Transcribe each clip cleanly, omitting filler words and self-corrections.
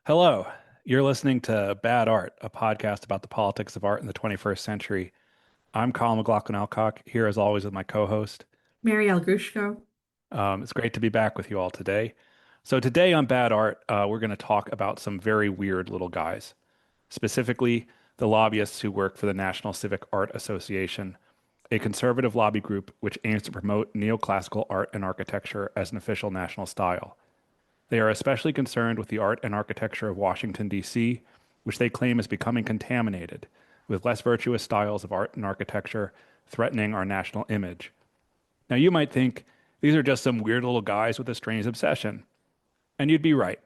Hello, you're listening to Bad Art, a podcast about the politics of art in the 21st century. I'm Colin McLaughlin-Alcock, here as always with my co-host. Marielle Grushko. It's great to be back with you all today. So today on Bad Art, we're going to talk about some very weird little guys, specifically the lobbyists who work for the National Civic Art Association, a conservative lobby group which aims to promote neoclassical art and architecture as an official national style. They are especially concerned with the art and architecture of Washington, D.C., which they claim is becoming contaminated with less virtuous styles of art and architecture threatening our national image. Now, you might think these are just some weird little guys with a strange obsession, and you'd be right,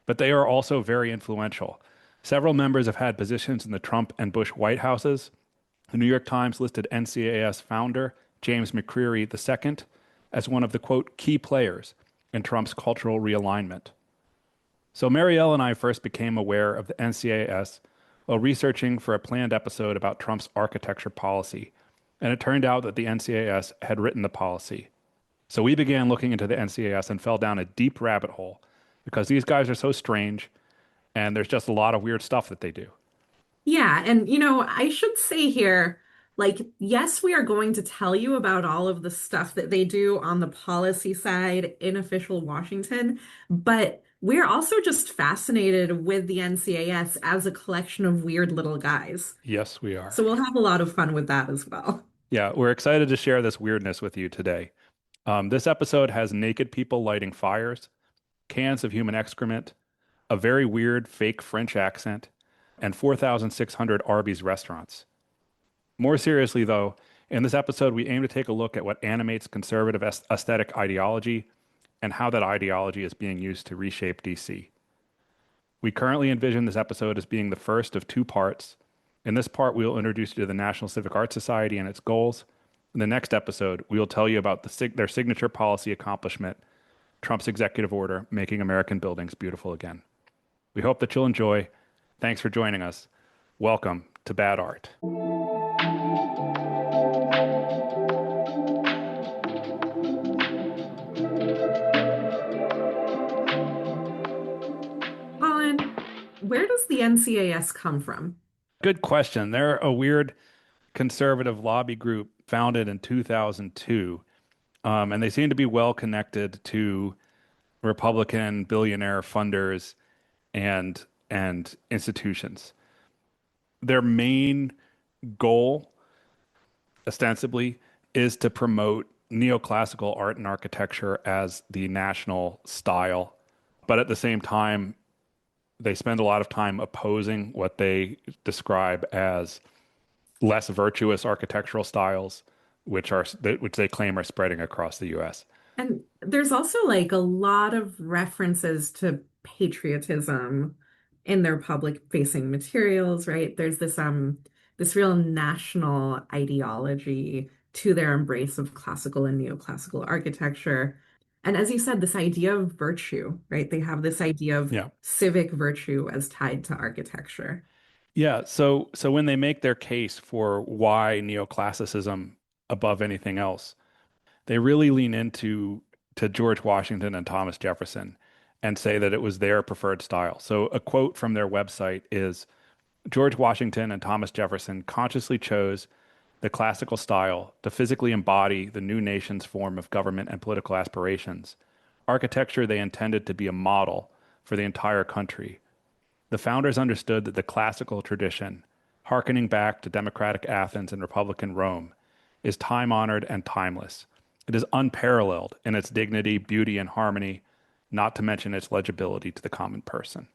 but they are also very influential. Several members have had positions in the Trump and Bush White Houses. The New York Times listed NCAS founder James McCreary II as one of the quote key players in Trump's cultural realignment. So Marielle and I first became aware of the NCAS while researching for a planned episode about Trump's architecture policy, and it turned out that the NCAS had written the policy. So we began looking into the NCAS and fell down a deep rabbit hole because these guys are so strange and there's just a lot of weird stuff that they do. Yeah, and I should say here, yes, we are going to tell you about all of the stuff that they do on the policy side in official Washington, but we're also just fascinated with the NCAS as a collection of weird little guys. Yes, we are. So we'll have a lot of fun with that as well. Yeah, we're excited to share this weirdness with you today. This episode has naked people lighting fires, cans of human excrement, a very weird fake French accent, and 4,600 Arby's restaurants. More seriously, though, in this episode, we aim to take a look at what animates conservative aesthetic ideology and how that ideology is being used to reshape DC. We currently envision this episode as being the first of two parts. In this part, we will introduce you to the National Civic Arts Society and its goals. In the next episode, we will tell you about their signature policy accomplishment, Trump's executive order, making American buildings beautiful again. We hope that you'll enjoy. Thanks for joining us. Welcome to Bad Art. Colin, where does the NCAS come from? Good question. They're a weird conservative lobby group founded in 2002, and they seem to be well connected to Republican billionaire funders and institutions. Their main goal, ostensibly, is to promote neoclassical art and architecture as the national style. But at the same time, they spend a lot of time opposing what they describe as less virtuous architectural styles, which they claim are spreading across the U.S. And there's also like a lot of references to patriotism in their public facing materials, right? There's this real national ideology to their embrace of classical and neoclassical architecture. And as you said, this idea of virtue, right? They have this idea of Yeah. civic virtue as tied to architecture. Yeah, so when they make their case for why neoclassicism above anything else, they really lean into to George Washington and Thomas Jefferson and say that it was their preferred style. So a quote from their website is George Washington and Thomas Jefferson consciously chose the classical style to physically embody the new nation's form of government and political aspirations. Architecture they intended to be a model for the entire country. The founders understood that the classical tradition, hearkening back to democratic Athens and Republican Rome, is time honored and timeless. It is unparalleled in its dignity, beauty, and harmony, not to mention its legibility to the common person.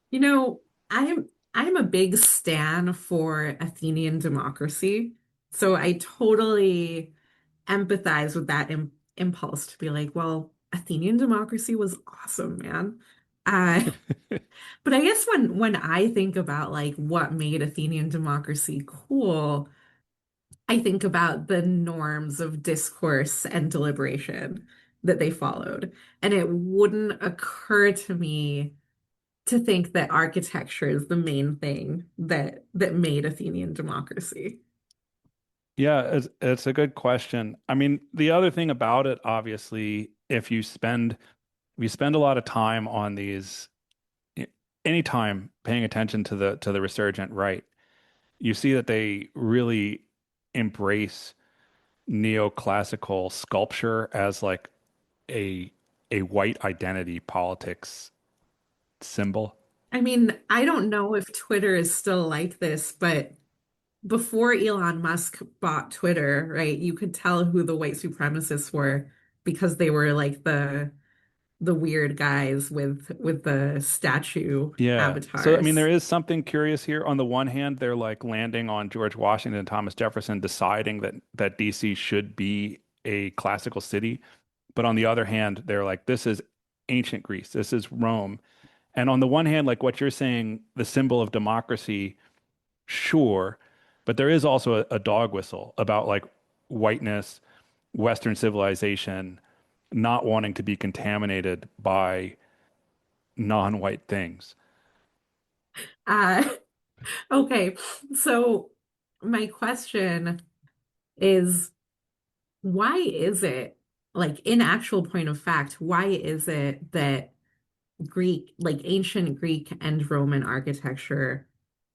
You know, I'm a big stan for Athenian democracy. So I totally empathize with that impulse to be like, well, Athenian democracy was awesome, man. Uh, but I guess when I think about like what made Athenian democracy cool, I think about the norms of discourse and deliberation that they followed. And it wouldn't occur to me to think that architecture is the main thing that made Athenian democracy. Yeah, it's a good question. I mean, the other thing about it, obviously, if you spend a lot of time on these anytime paying attention to the resurgent right, you see that they really embrace neoclassical sculpture as like a a white identity politics symbol. I mean, I don't know if Twitter is still like this, but before Elon Musk bought Twitter, right, you could tell who the white supremacists were because they were like the weird guys with the statue Yeah. So, I mean, there avatars. is something curious here. On the one hand, they're like landing on George Washington and Thomas Jefferson, deciding that DC should be a classical city. But on the other hand, they're like, this is ancient Greece. This is Rome. And on the one hand, like what you're saying, the symbol of democracy, sure. But there is also a dog whistle about like whiteness, Western civilization, not wanting to be contaminated by non-white things. Uh, okay, so my question is, why is it, like in actual point of fact, why is it that Greek, like ancient Greek and Roman architecture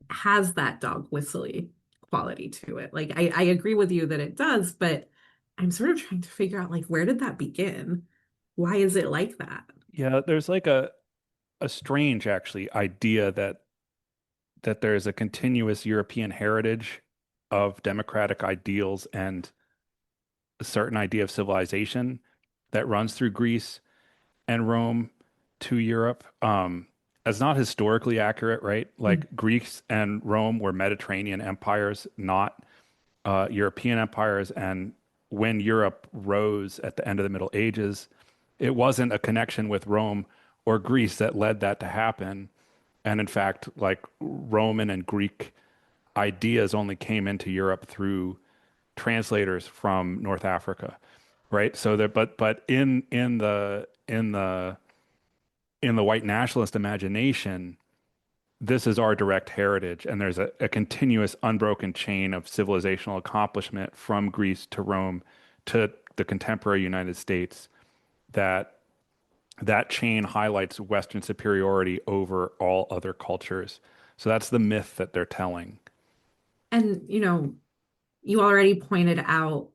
has that dog whistly quality to it? Like I agree with you that it does, but I'm sort of trying to figure out like where did that begin? Why is it like that? Yeah, there's like a strange actually idea that there's a continuous European heritage of democratic ideals and a certain idea of civilization that runs through Greece and Rome to Europe. That's not historically accurate, right? Like Greece and Rome were Mediterranean empires, not European empires. And when Europe rose at the end of the Middle Ages, it wasn't a connection with Rome or Greece that led that to happen. And in fact, like Roman and Greek ideas only came into Europe through translators from North Africa, right? So that, but in the white nationalist imagination, this is our direct heritage, and there's a continuous unbroken chain of civilizational accomplishment from Greece to Rome to the contemporary United States that that chain highlights Western superiority over all other cultures. So that's the myth that they're telling. And you already pointed out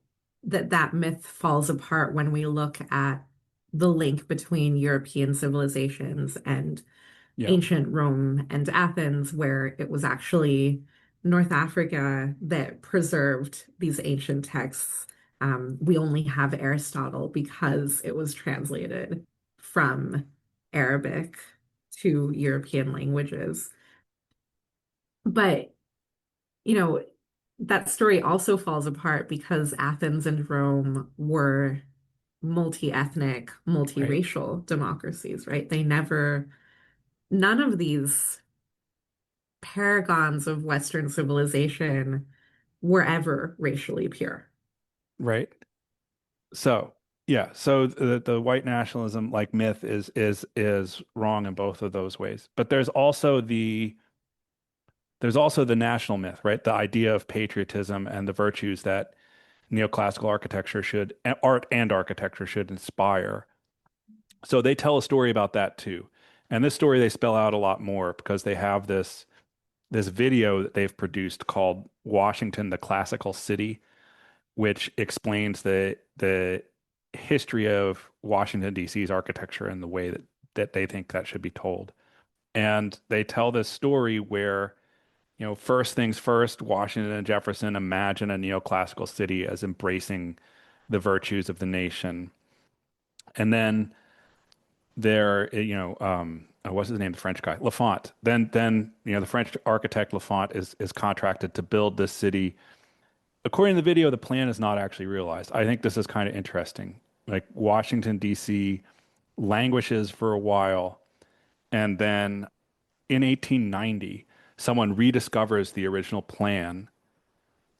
that that myth falls apart when we look at the link between European civilizations and Yeah, ancient Rome and Athens, where it was actually North Africa that preserved these ancient texts. We only have Aristotle because it was translated from Arabic to European languages. But, you know, that story also falls apart because Athens and Rome were multi-ethnic, right, multiracial democracies, right? None of these paragons of Western civilization were ever racially pure. right. So, yeah, so the white nationalism like myth is wrong in both of those ways. But there's also the national myth, right? The idea of patriotism and the virtues that neoclassical architecture should, art and architecture should inspire. So they tell a story about that too. And this story they spell out a lot more because they have this video that they've produced called Washington, the Classical City, which explains the history of Washington, D.C.'s architecture and the way that they think that should be told. And they tell this story where, first things first, Washington and Jefferson imagine a neoclassical city as embracing the virtues of the nation. And then what's his name? The French guy, Lafont. Then the French architect Lafont is contracted to build this city. According to the video, the plan is not actually realized. I think this is kind of interesting. Like Washington, D.C. languishes for a while, and then in 1890, someone rediscovers the original plan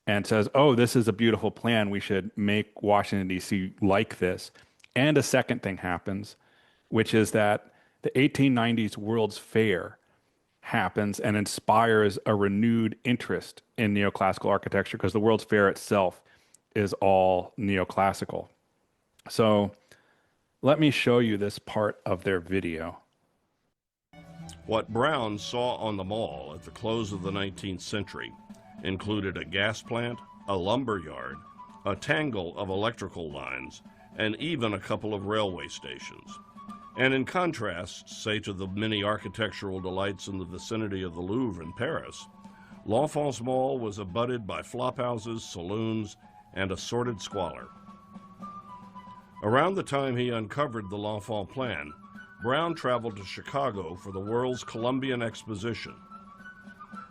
and says, "Oh, this is a beautiful plan. We should make Washington, D.C. like this." And a second thing happens, which is that the 1890s World's Fair happens and inspires a renewed interest in neoclassical architecture because the World's Fair itself is all neoclassical. So let me show you this part of their video. What Brown saw on the mall at the close of the 19th century included a gas plant, a lumber yard, a tangle of electrical lines, and even a couple of railway stations. And in contrast, say, to the many architectural delights in the vicinity of the Louvre in Paris, L'Enfance Mall was abutted by flophouses, saloons, and assorted squalor. Around the time he uncovered the L'Enfant plan, Brown traveled to Chicago for the World's Columbian Exposition.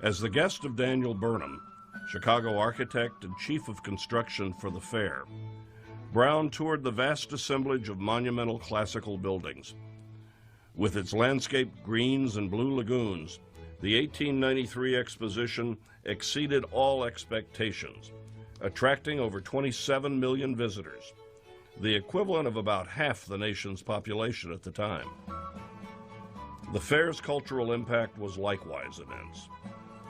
As the guest of Daniel Burnham, Chicago architect and chief of construction for the fair, Brown toured the vast assemblage of monumental classical buildings. With its landscaped greens and blue lagoons, the 1893 exposition exceeded all expectations, attracting over 27 million visitors, the equivalent of about half the nation's population at the time. The fair's cultural impact was likewise immense.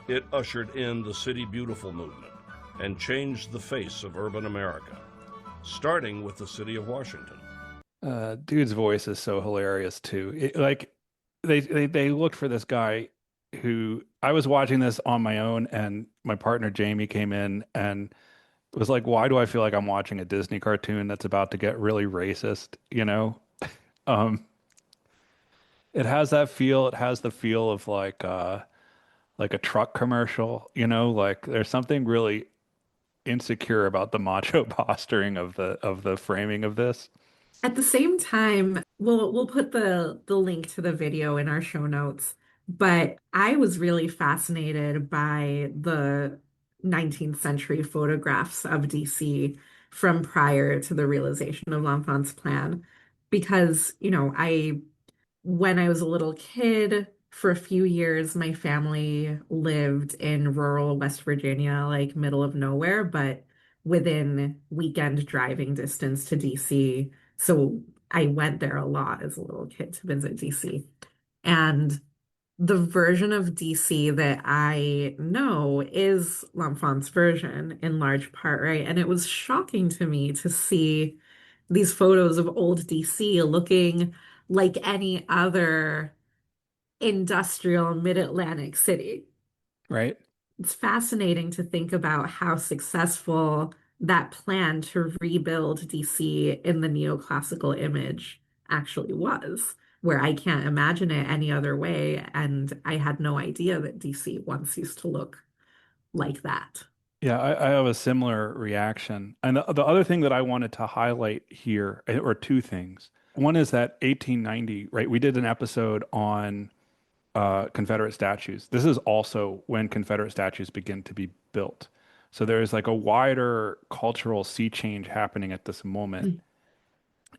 It ushered in the City Beautiful movement and changed the face of urban America, starting with the city of Washington. Dude's voice is so hilarious too. Like they looked for this guy who I was watching this on my own, and my partner Jamie came in and was like, "Why do I feel like I'm watching a Disney cartoon that's about to get really racist?" You know, um, it has that feel. It has the feel of like a truck commercial. You know, like there's something really insecure about the macho posturing of the framing of this. At the same time, we'll put the link to the video in our show notes, but I was really fascinated by the 19th century photographs of DC from prior to the realization of L'Enfant's plan because, when I was a little kid, for a few years, my family lived in rural West Virginia, like middle of nowhere, but within weekend driving distance to DC. So I went there a lot as a little kid to visit DC. And the version of DC that I know is L'Enfant's version in large part, right? And it was shocking to me to see these photos of old DC looking like any other industrial mid-Atlantic city. Right? It's fascinating to think about how successful that plan to rebuild DC in the neoclassical image actually was, where I can't imagine it any other way. And I had no idea that DC once used to look like that. Yeah, I have a similar reaction. And the other thing that I wanted to highlight here, or two things. One is that 1890, right? We did an episode on Confederate statues. This is also when Confederate statues begin to be built. So there is like a wider cultural sea change happening at this moment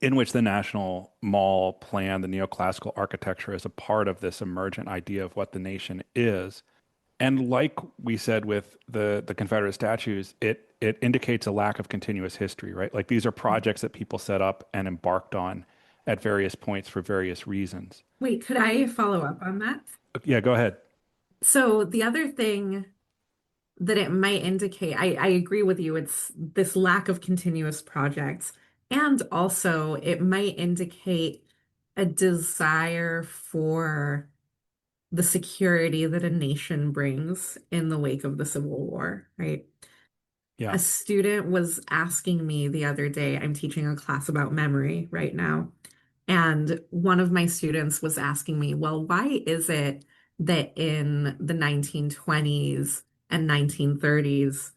in which the National Mall plan, the neoclassical architecture, is a part of this emergent idea of what the nation is. And like we said with the Confederate statues, it indicates a lack of continuous history, right? Like these are projects that people set up and embarked on at various points for various reasons. Wait, could I follow up on that? Yeah, go ahead. So the other thing that it might indicate, I agree with you, it's this lack of continuous projects. And also, it might indicate a desire for the security that a nation brings in the wake of the Civil War, right? Yeah. A student was asking me the other day, I'm teaching a class about memory right now. And one of my students was asking me, well, why is it that in the 1920s and 1930s,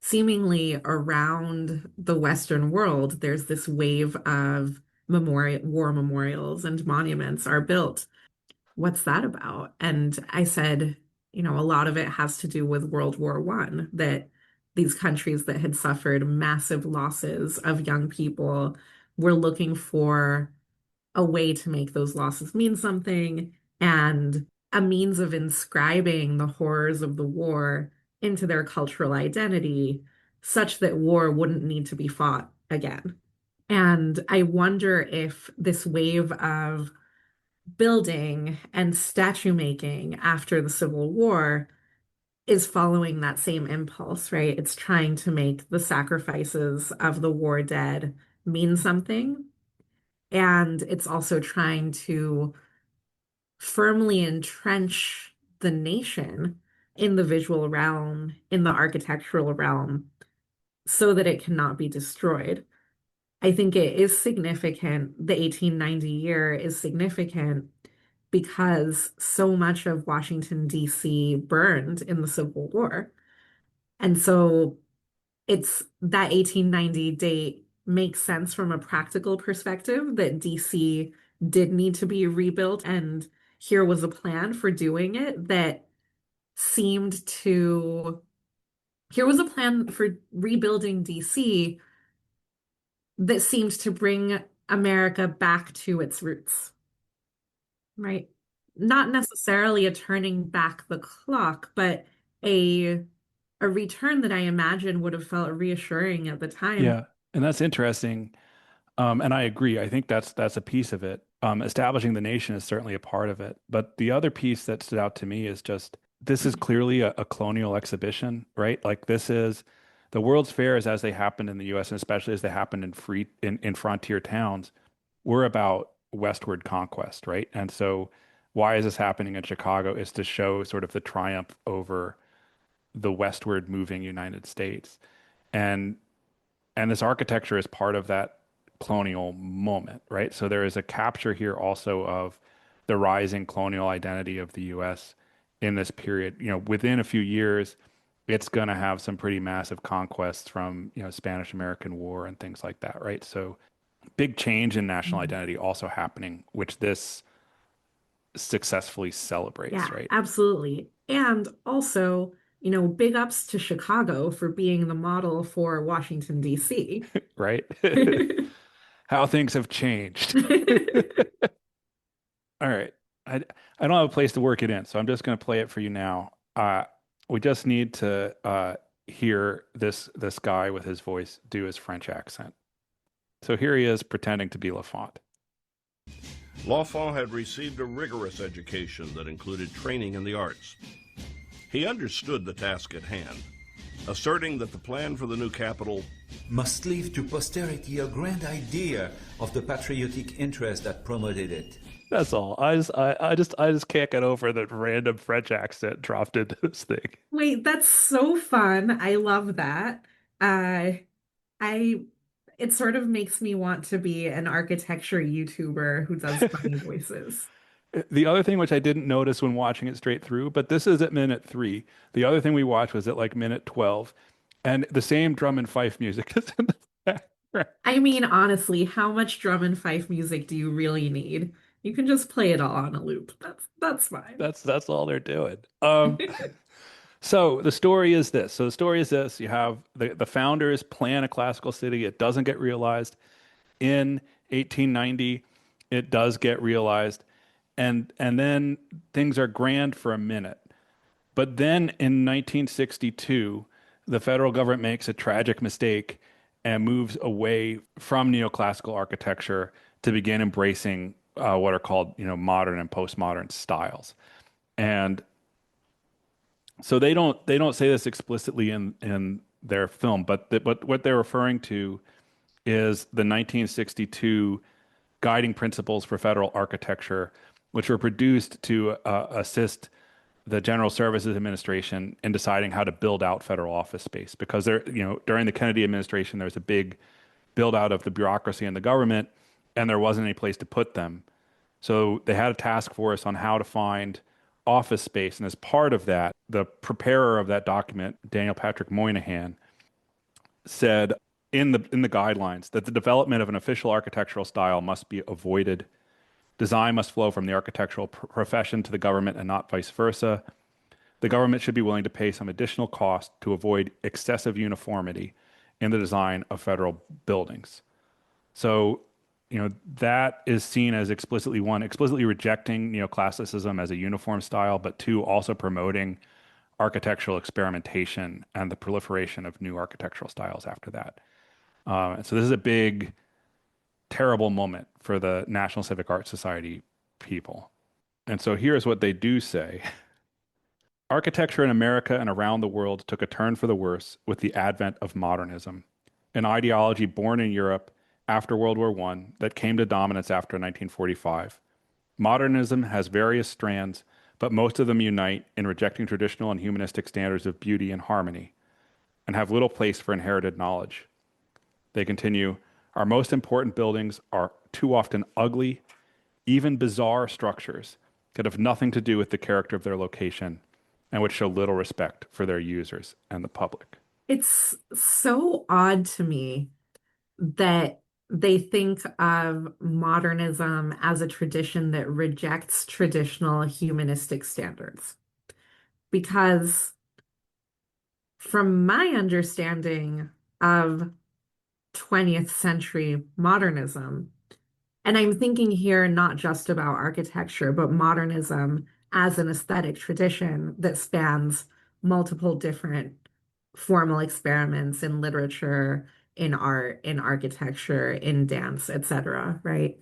seemingly around the Western world, there's this wave of war memorials and monuments are built? What's that about? And I said, a lot of it has to do with World War One, that these countries that had suffered massive losses of young people were looking for a way to make those losses mean something and a means of inscribing the horrors of the war into their cultural identity such that war wouldn't need to be fought again. And I wonder if this wave of building and statue making after the Civil War is following that same impulse, right? It's trying to make the sacrifices of the war dead mean something. And it's also trying to firmly entrench the nation in the visual realm, in the architectural realm, so that it cannot be destroyed. I think it is significant. The 1890 year is significant because so much of Washington, D.C. burned in the Civil War. And so it's that 1890 date makes sense from a practical perspective that DC did need to be rebuilt, and here was a plan for doing it that seemed to here was a plan for rebuilding DC that seemed to bring America back to its roots, right? Not necessarily a turning back the clock, but a a return that I imagine would have felt reassuring at the time. Yeah, and that's interesting. And I agree. I think that's a piece of it. Establishing the nation is certainly a part of it. But the other piece that stood out to me is just this is clearly a colonial exhibition, right? Like this is the World's Fairs as they happened in the U.S. and especially as they happened in frontier towns, were about westward conquest, right? And so why is this happening in Chicago is to show sort of the triumph over the westward moving United States. And and this architecture is part of that colonial moment, right? So there is a capture here also of the rising colonial identity of the US in this period. Within a few years, it's going to have some pretty massive conquests from, Spanish American War and things like that, right? So big change in national Mhm. identity also happening, which this successfully Yeah, celebrates, right? absolutely. And also, big ups to Chicago for being the model for Washington, D.C. Right? How things have changed. All right. I don't have a place to work it in, so I'm just going to play it for you now. We just need to hear this guy with his voice do his French accent. So here he is pretending to be Lafont. L'Enfant had received a rigorous education that included training in the arts. He understood the task at hand, asserting that the plan for the new capital must leave to posterity a grand idea of the patriotic interest that promoted it. That's all. I just can't get over that random French accent dropped into this thing. Wait, that's so fun. I love that. Uh, I it sort of makes me want to be an architecture YouTuber who does funny voices. The other thing which I didn't notice when watching it straight through, but this is at minute 3. The other thing we watched was at like minute 12, and the same drum and fife music is in the background. I mean, honestly, how much drum and fife music do you really need? You can just play it all on a loop. That's fine. That's all they're doing. So the story is this. So the story is this. You have the founders plan a classical city. It doesn't get realized. In 1890, it does get realized. And then things are grand for a minute. But then in 1962, the federal government makes a tragic mistake and moves away from neoclassical architecture to begin embracing what are called, modern and postmodern styles. And so they don't say this explicitly in their film, but what they're referring to is the 1962 guiding principles for federal architecture, which were produced to assist the General Services Administration in deciding how to build out federal office space. Because during the Kennedy administration, there was a big build out of the bureaucracy in the government, and there wasn't any place to put them. So they had a task force on how to find office space. And as part of that, the preparer of that document, Daniel Patrick Moynihan, said in the guidelines that the development of an official architectural style must be avoided. Design must flow from the architectural profession to the government and not vice versa. The government should be willing to pay some additional cost to avoid excessive uniformity in the design of federal buildings. So, that is seen as explicitly rejecting neoclassicism as a uniform style, but two, also promoting architectural experimentation and the proliferation of new architectural styles after that. So this is a big, terrible moment for the National Civic Arts Society people. And so here's what they do say. Architecture in America and around the world took a turn for the worse with the advent of modernism, an ideology born in Europe after World War I that came to dominance after 1945. Modernism has various strands, but most of them unite in rejecting traditional and humanistic standards of beauty and harmony and have little place for inherited knowledge. They continue, our most important buildings are too often ugly, even bizarre structures that have nothing to do with the character of their location and which show little respect for their users and the public. It's so odd to me that they think of modernism as a tradition that rejects traditional humanistic standards. Because from my understanding of 20th century modernism, and I'm thinking here not just about architecture, but modernism as an aesthetic tradition that spans multiple different formal experiments in literature, in art, in architecture, in dance, etc., right?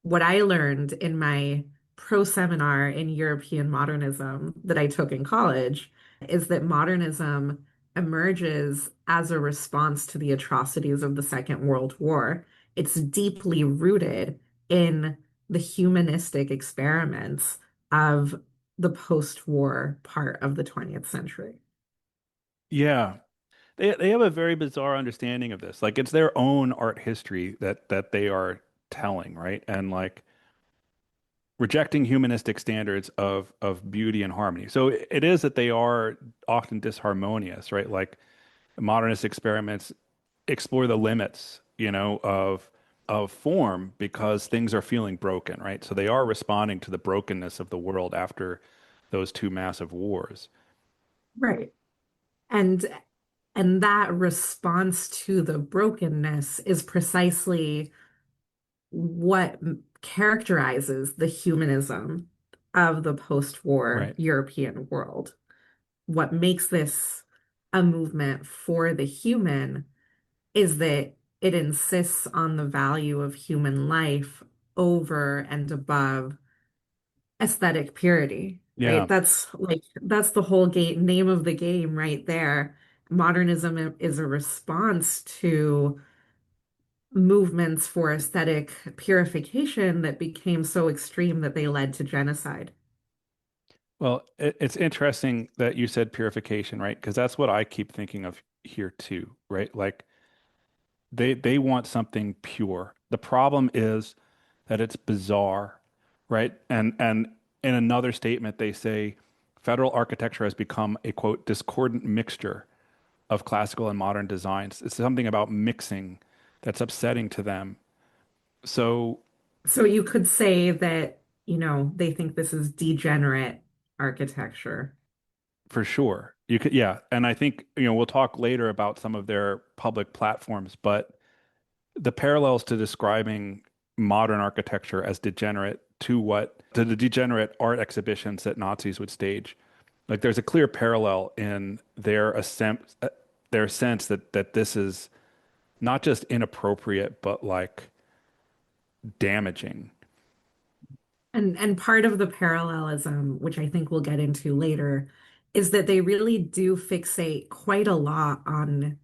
What I learned in my pro seminar in European modernism that I took in college is that modernism emerges as a response to the atrocities of the Second World War. It's deeply rooted in the humanistic experiments of the post-war part of the 20th century. Yeah, they have a very bizarre understanding of this. Like it's their own art history that they are telling, right? And like rejecting humanistic standards of beauty and harmony. So it is that they are often disharmonious, right? Like modernist experiments explore the limits, of form because things are feeling broken, right? So they are responding to the brokenness of the world after those two massive wars. Right. And and that response to the brokenness is precisely what characterizes the humanism of the post-war Right. European world. What makes this a movement for the human is that it insists on the value of human life over and above aesthetic purity, right? Yeah. That's the whole game name of the game right there. Modernism is a response to movements for aesthetic purification that became so extreme that they led to genocide. Well, it's interesting that you said purification, right? Because that's what I keep thinking of here too, right? Like they want something pure. The problem is that it's bizarre, right? And in another statement they say federal architecture has become a quote discordant mixture of classical and modern designs. It's something about mixing that's upsetting to them. So So you could say that, they think this is degenerate architecture. for sure. You could, yeah. And I think, we'll talk later about some of their public platforms, but the parallels to describing modern architecture as degenerate to the degenerate art exhibitions that Nazis would stage. Like there's a clear parallel in their sense that this is not just inappropriate, but like damaging. And part of the parallelism, which I think we'll get into later, is that they really do fixate quite a lot on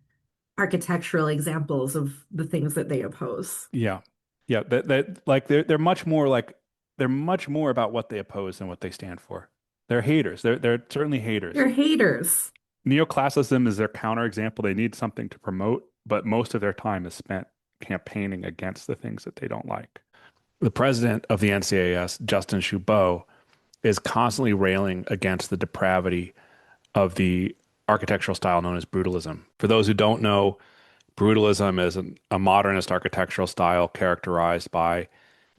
architectural examples of the things that they oppose. Yeah. Yeah. That like they're much more about what they oppose than what they stand for. They're haters. They're certainly haters. They're haters. Neoclassicism is their counterexample. They need something to promote, but most of their time is spent campaigning against the things that they don't like. The president of the NCAS, Justin Choubeau, is constantly railing against the depravity of the architectural style known as brutalism. For those who don't know, brutalism is a modernist architectural style characterized by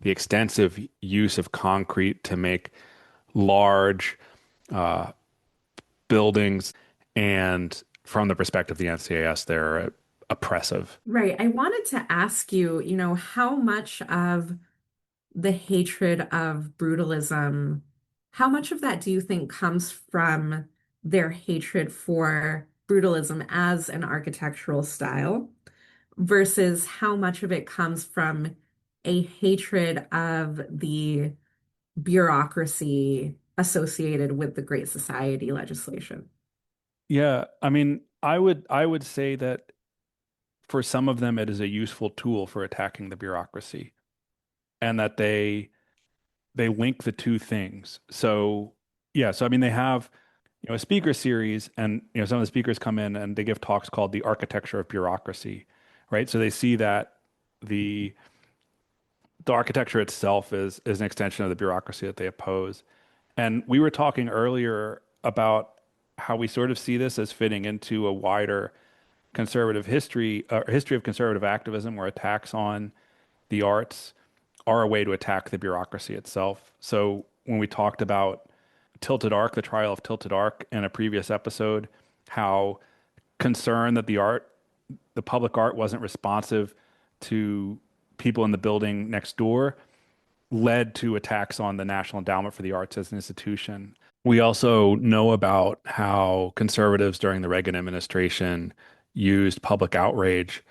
the extensive use of concrete to make large buildings. And from the perspective of the NCAS, they're oppressive. Right. I wanted to ask you, how much of the hatred of brutalism, how much of that do you think comes from their hatred for brutalism as an architectural style versus how much of it comes from a hatred of the bureaucracy associated with the Great Society legislation? Yeah, I mean, I would say that for some of them it is a useful tool for attacking the bureaucracy and that they link the two things. So yeah, so I mean they have a speaker series, and some of the speakers come in and they give talks called the architecture of bureaucracy, right? So they see that the the architecture itself is an extension of the bureaucracy that they oppose. And we were talking earlier about how we sort of see this as fitting into a wider conservative history, history of conservative activism, where attacks on the arts are a way to attack the bureaucracy itself. So when we talked about Tilted Arc, the trial of Tilted Arc in a previous episode, how concern that the public art wasn't responsive to people in the building next door led to attacks on the National Endowment for the Arts as an institution. We also know about how conservatives during the Reagan administration used public outrage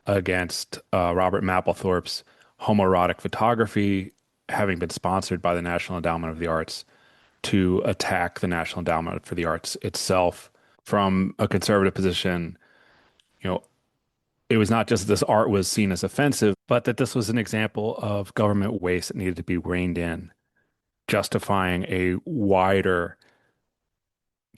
against Robert Mapplethorpe's homoerotic photography, having been sponsored by the National Endowment of the Arts, to attack the National Endowment for the Arts itself. From a conservative position, you know, it was not just that this art was seen as offensive, but that this was an example of government waste that needed to be reined in, justifying a wider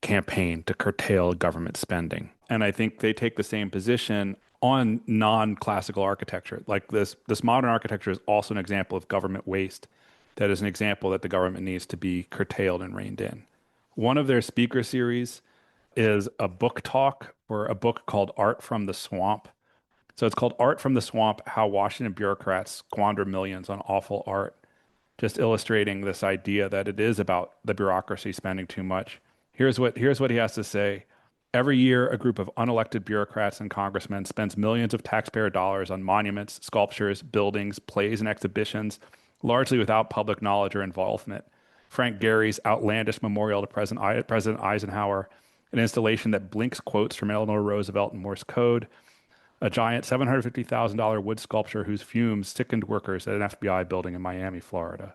campaign to curtail government spending. And I think they take the same position on non-classical architecture. Like this modern architecture is also an example of government waste. That is an example that the government needs to be curtailed and reined in. One of their speaker series is a book talk for a book called Art from the Swamp. So it's called Art from the Swamp: How Washington Bureaucrats Squander Millions on Awful Art, just illustrating this idea that it is about the bureaucracy spending too much. Here's what he has to say. Every year, a group of unelected bureaucrats and congressmen spends millions of taxpayer dollars on monuments, sculptures, buildings, plays, and exhibitions, largely without public knowledge or involvement. Frank Gehry's outlandish memorial to President Eisenhower, an installation that blinks quotes from Eleanor Roosevelt in Morse code, a giant $750,000 wood sculpture whose fumes sickened workers at an FBI building in Miami, Florida.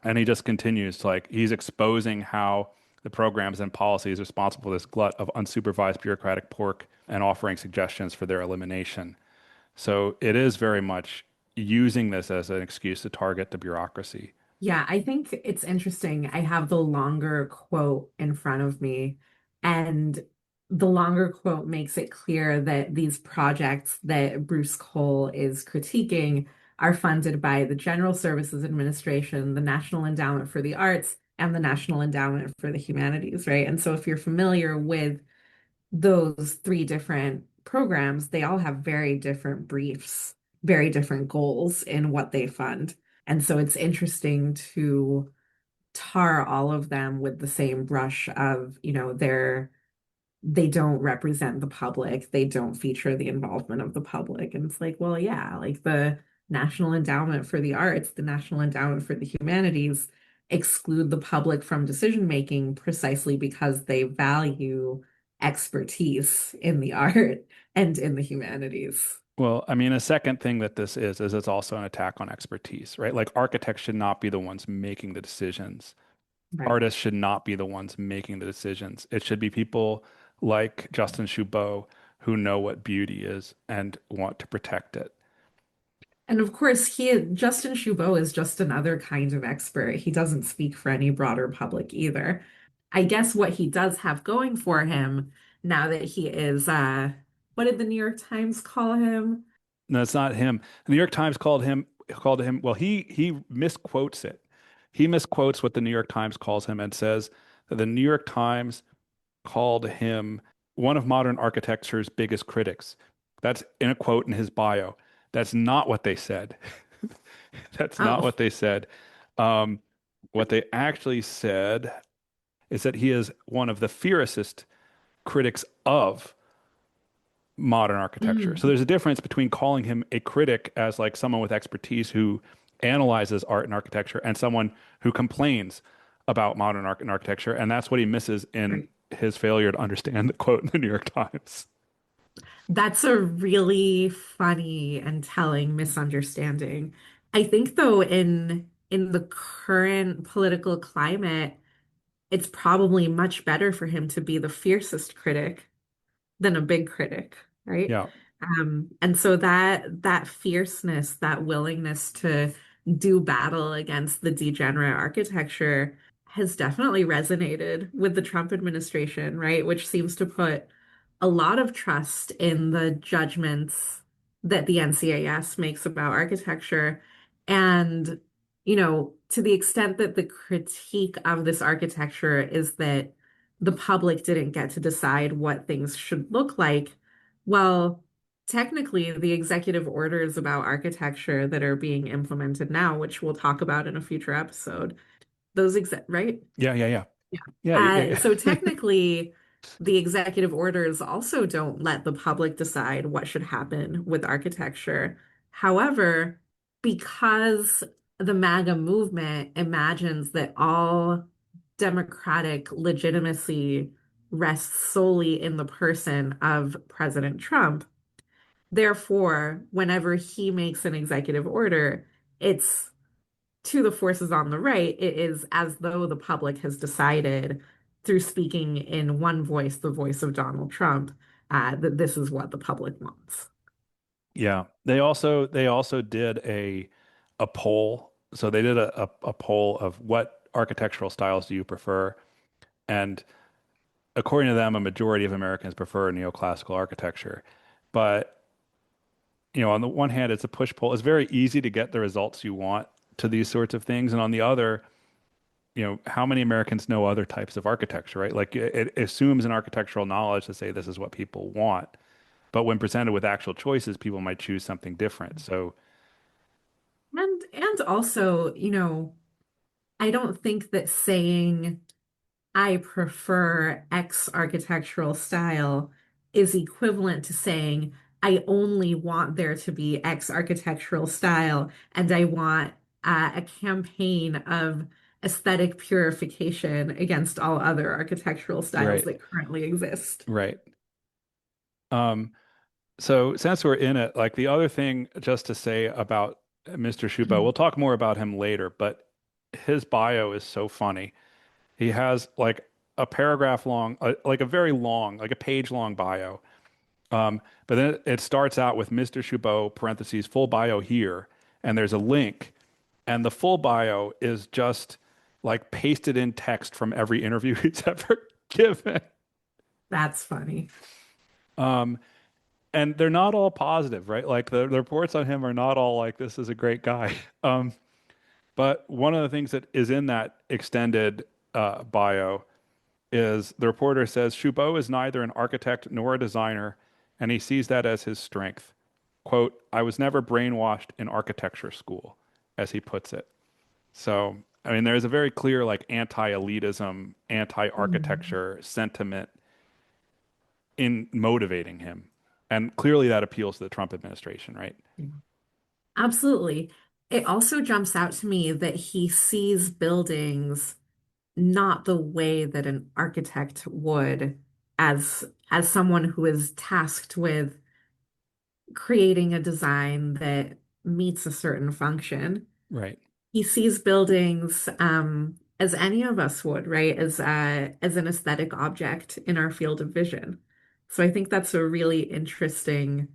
And he just continues to he's exposing how the programs and policies responsible for this glut of unsupervised bureaucratic pork and offering suggestions for their elimination. So it is very much using this as an excuse to target the bureaucracy. Yeah, I think it's interesting. I have the longer quote in front of me, and the longer quote makes it clear that these projects that Bruce Cole is critiquing are funded by the General Services Administration, the National Endowment for the Arts, and the National Endowment for the Humanities, right? And so if you're familiar with those three different programs, they all have very different briefs, very different goals in what they fund. And so it's interesting to tar all of them with the same brush of, they don't represent the public, they don't feature the involvement of the public. And it's like, well, yeah, like the National Endowment for the Arts, the National Endowment for the Humanities exclude the public from decision making precisely because they value expertise in the art and in the humanities. Well, I mean, a second thing that this is it's also an attack on expertise, right? Like architects should not be the ones making the decisions. Right. Artists should not be the ones making the decisions. It should be people like Justin Choubeau who know what beauty is and want to protect it. And of course, Justin Choubeau is just another kind of expert. He doesn't speak for any broader public either. I guess what he does have going for him now that he is, what did the New York Times call him? No, it's not him. The New York Times called him, well, he misquotes it. He misquotes what the New York Times calls him and says that the New York Times called him one of modern architecture's biggest critics. That's in a quote in his bio. That's not what they said. That's not Oh, what they said. Um, what they actually said is that he is one of the fiercest critics of modern architecture. So mm, there's a difference between calling him a critic as like someone with expertise who analyzes art and architecture and someone who complains about modern art and architecture. And that's what he misses in right. his failure to understand the quote in the New York Times. That's a really funny and telling misunderstanding. I think though in the current political climate, it's probably much better for him to be the fiercest critic than a big critic, right? Yeah. And so that fierceness, that willingness to do battle against the degenerate architecture has definitely resonated with the Trump administration, right? Which seems to put a lot of trust in the judgments that the NCAS makes about architecture. And, to the extent that the critique of this architecture is that the public didn't get to decide what things should look like, well, technically, the executive orders about architecture that are being implemented now, which we'll talk about in a future episode, right? Yeah, yeah, yeah. Yeah. Yeah, yeah, So yeah. technically, the executive orders also don't let the public decide what should happen with architecture. However, because the MAGA movement imagines that all democratic legitimacy rests solely in the person of President Trump, therefore, whenever he makes an executive order, it's to the forces on the right, it is as though the public has decided through speaking in one voice, the voice of Donald Trump, that this is what the public wants. Yeah. They also did a poll. So they did a poll of what architectural styles do you prefer? And according to them, a majority of Americans prefer neoclassical architecture. But, on the one hand, it's a push pull. It's very easy to get the results you want to these sorts of things. And on the other, how many Americans know other types of architecture, right? Like it assumes an architectural knowledge to say this is what people want. But when presented with actual choices, people might choose something different. So, And also, I don't think that saying I prefer X architectural style is equivalent to saying I only want there to be X architectural style and I want a campaign of aesthetic purification against all other architectural styles right, that currently exist. right. Um, so since we're in it, like the other thing just to say about Mr. Shuba, we'll talk more about him later, but his bio is so funny. He has like a paragraph long, like a very long, like a page long bio. But then it starts out with Mr. Chabot, parentheses, full bio here, and there's a link. And the full bio is just like pasted in text from every interview he's ever given. That's funny. Um, and they're not all positive, right? Like the reports on him are not all like, this is a great guy. But one of the things that is in that extended bio is the reporter says Chabot is neither an architect nor a designer, and he sees that as his strength. Quote, I was never brainwashed in architecture school, as he puts it. So, I mean, there's a very clear like anti-elitism, Mhm. anti-architecture sentiment in motivating him. And clearly that appeals to the Trump administration, right? Absolutely. It also jumps out to me that he sees buildings not the way that an architect would as someone who is tasked with creating a design that meets a certain function. Right. He sees buildings as any of us would, right? As an aesthetic object in our field of vision. So I think that's a really interesting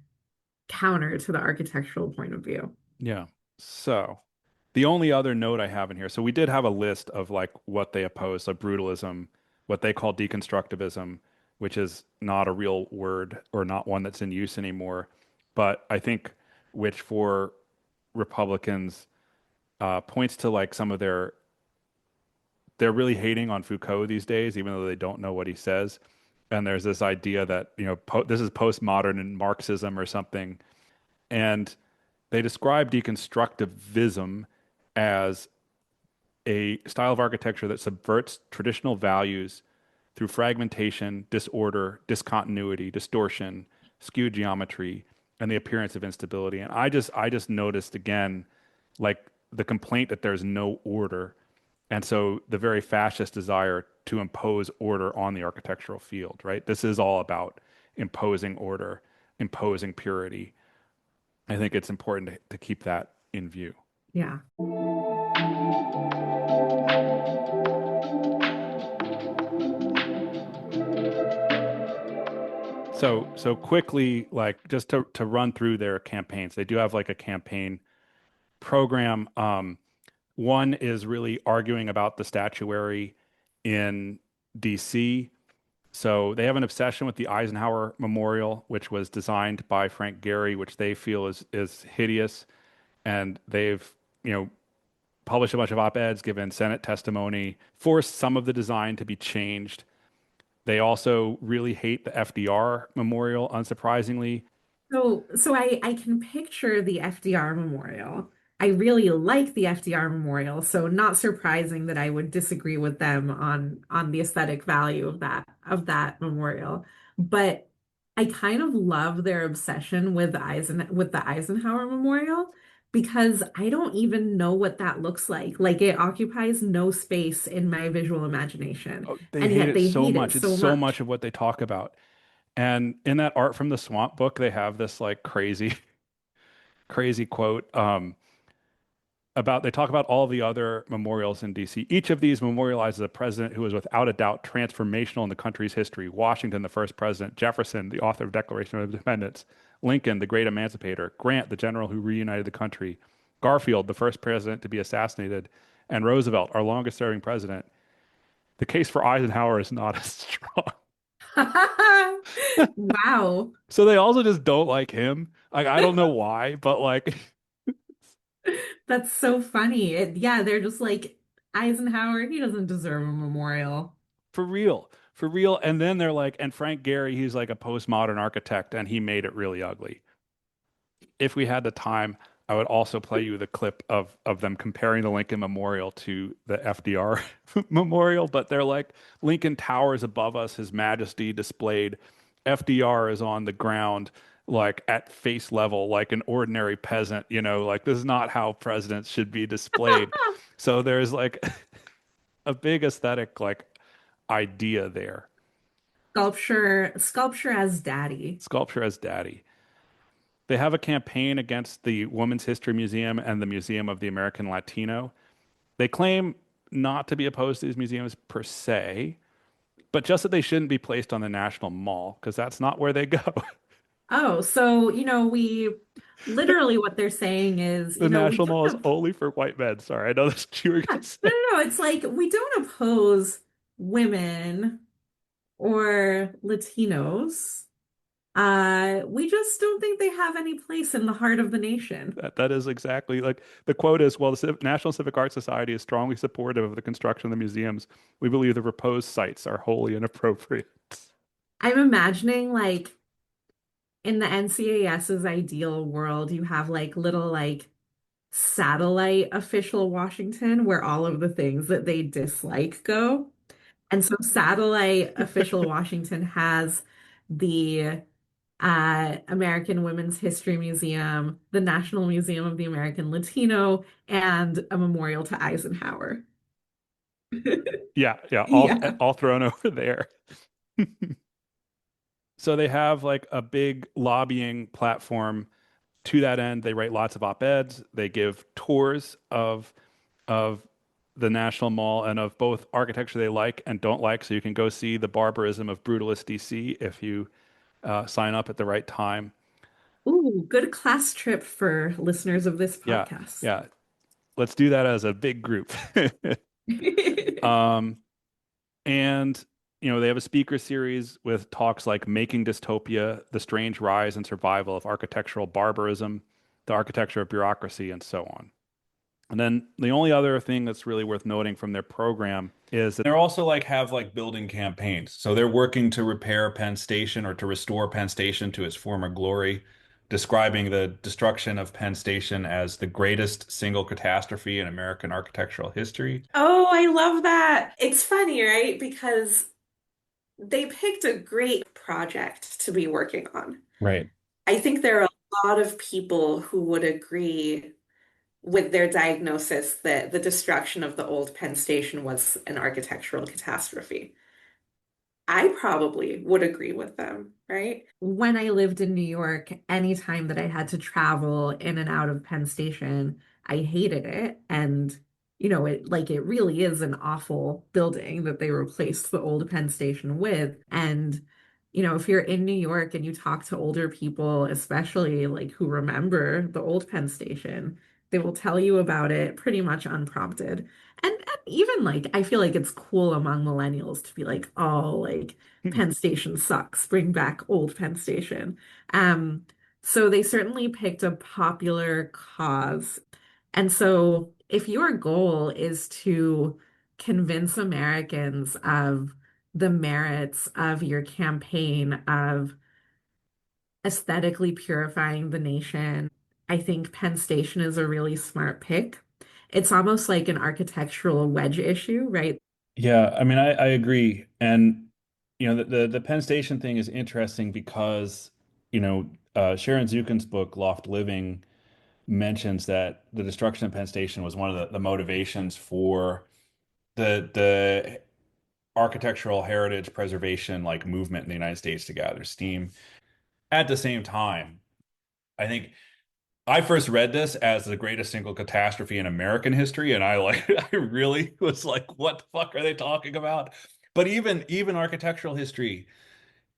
counter to the architectural point of view. Yeah. So the only other note I have in here, so we did have a list of like what they oppose, like brutalism, what they call deconstructivism, which is not a real word or not one that's in use anymore, but I think which for Republicans points to like some of they're really hating on Foucault these days, even though they don't know what he says. And there's this idea that, this is postmodern and Marxism or something. And they describe deconstructivism as a style of architecture that subverts traditional values through fragmentation, disorder, discontinuity, distortion, skewed geometry, and the appearance of instability. And I just noticed again, like the complaint that there's no order. And so the very fascist desire to impose order on the architectural field, right? This is all about imposing order, imposing purity. I think it's important to keep that in view. Yeah. So quickly, like just to run through their campaigns, they do have like a campaign program. One is really arguing about the statuary in DC. So they have an obsession with the Eisenhower Memorial, which was designed by Frank Gehry, which they feel is hideous. And they've, you know, published a bunch of op-eds, given Senate testimony, forced some of the design to be changed. They also really hate the FDR Memorial, unsurprisingly. So I can picture the FDR Memorial. I really like the FDR Memorial, so not surprising that I would disagree with them on the aesthetic value of that memorial. But I kind of love their obsession with with the Eisenhower Memorial because I don't even know what that looks like. Like it occupies no space in my visual imagination, Oh, they and hate yet it they so hate it much. It's so so much much. of what they talk about. And in that Art from the Swamp book, they have this like crazy, crazy quote about they talk about all the other memorials in DC. Each of these memorializes a president who was without a doubt transformational in the country's history. Washington, the first president; Jefferson, the author of Declaration of Independence; Lincoln, the great emancipator; Grant, the general who reunited the country; Garfield, the first president to be assassinated; and Roosevelt, our longest serving president. The case for Eisenhower is not as strong. Wow. So they also just don't like him. Like I don't know why, but like That's so funny. Yeah, they're just like Eisenhower, he doesn't deserve a memorial. for real, for real. And then they're like, and Frank Gehry, he's like a postmodern architect, and he made it really ugly. If we had the time, I would also play you the clip of them comparing the Lincoln Memorial to the FDR Memorial. But they're like, Lincoln towers above us, His Majesty displayed. FDR is on the ground, like at face level, like an ordinary peasant. Like this is not how presidents should be displayed. So there's like a big aesthetic like idea there. Sculpture as daddy. Sculpture as daddy. They have a campaign against the Women's History Museum and the Museum of the American Latino. They claim not to be opposed to these museums per se, but just that they shouldn't be placed on the National Mall because that's not where they go. Oh, so we literally what they're saying is, The we National Mall is don't only for white men. Sorry, I know that's what you were no, gonna no, say. no, it's like we don't oppose women or Latinos. We just don't think they have any place in the heart of the nation. That is exactly like the quote is, well, the National Civic Arts Society is strongly supportive of the construction of the museums. We believe the proposed sites are wholly inappropriate. I'm imagining like in the NCAS's ideal world, you have like little like satellite official Washington where all of the things that they dislike go. And so satellite official Washington has the American Women's History Museum, the National Museum of the American Latino, and a memorial to Eisenhower. Yeah, yeah, all Yeah. all thrown over there. So they have like a big lobbying platform. To that end, they write lots of op-eds. They give tours of the National Mall and of both architecture they like and don't like. So you can go see the barbarism of brutalist DC if you sign up at the right time. Ooh, good class trip for listeners of this Yeah, podcast. yeah. Let's do that as a big group. Um, and they have a speaker series with talks like Making Dystopia, The Strange Rise and Survival of Architectural Barbarism, The Architecture of Bureaucracy, and so on. And then the only other thing that's really worth noting from their program is that they're also like have like building campaigns. So they're working to repair Penn Station or to restore Penn Station to its former glory, describing the destruction of Penn Station as the greatest single catastrophe in American architectural history. Oh, I love that. It's funny, right? Because they picked a great project to be working on. Right. I think there are a lot of people who would agree with their diagnosis that the destruction of the old Penn Station was an architectural catastrophe. I probably would agree with them, right? When I lived in New York, anytime that I had to travel in and out of Penn Station, I hated it. And, it really is an awful building that they replaced the old Penn Station with. And, if you're in New York and you talk to older people, especially like who remember the old Penn Station, They will tell you about it pretty much unprompted. And even like, I feel like it's cool among millennials to be like, oh, like Penn Station sucks. Bring back old Penn Station. Um, so they certainly picked a popular cause. And so if your goal is to convince Americans of the merits of your campaign of aesthetically purifying the nation, I think Penn Station is a really smart pick. It's almost like an architectural wedge issue, right? Yeah, I mean, I agree. And, the Penn Station thing is interesting because, Sharon Zukin's book, Loft Living, mentions that the destruction of Penn Station was one of the motivations for the architectural heritage preservation like movement in the United States to gather steam. At the same time, I think I first read this as the greatest single catastrophe in American history, and I like I really was like, what the fuck are they talking about? But even architectural history,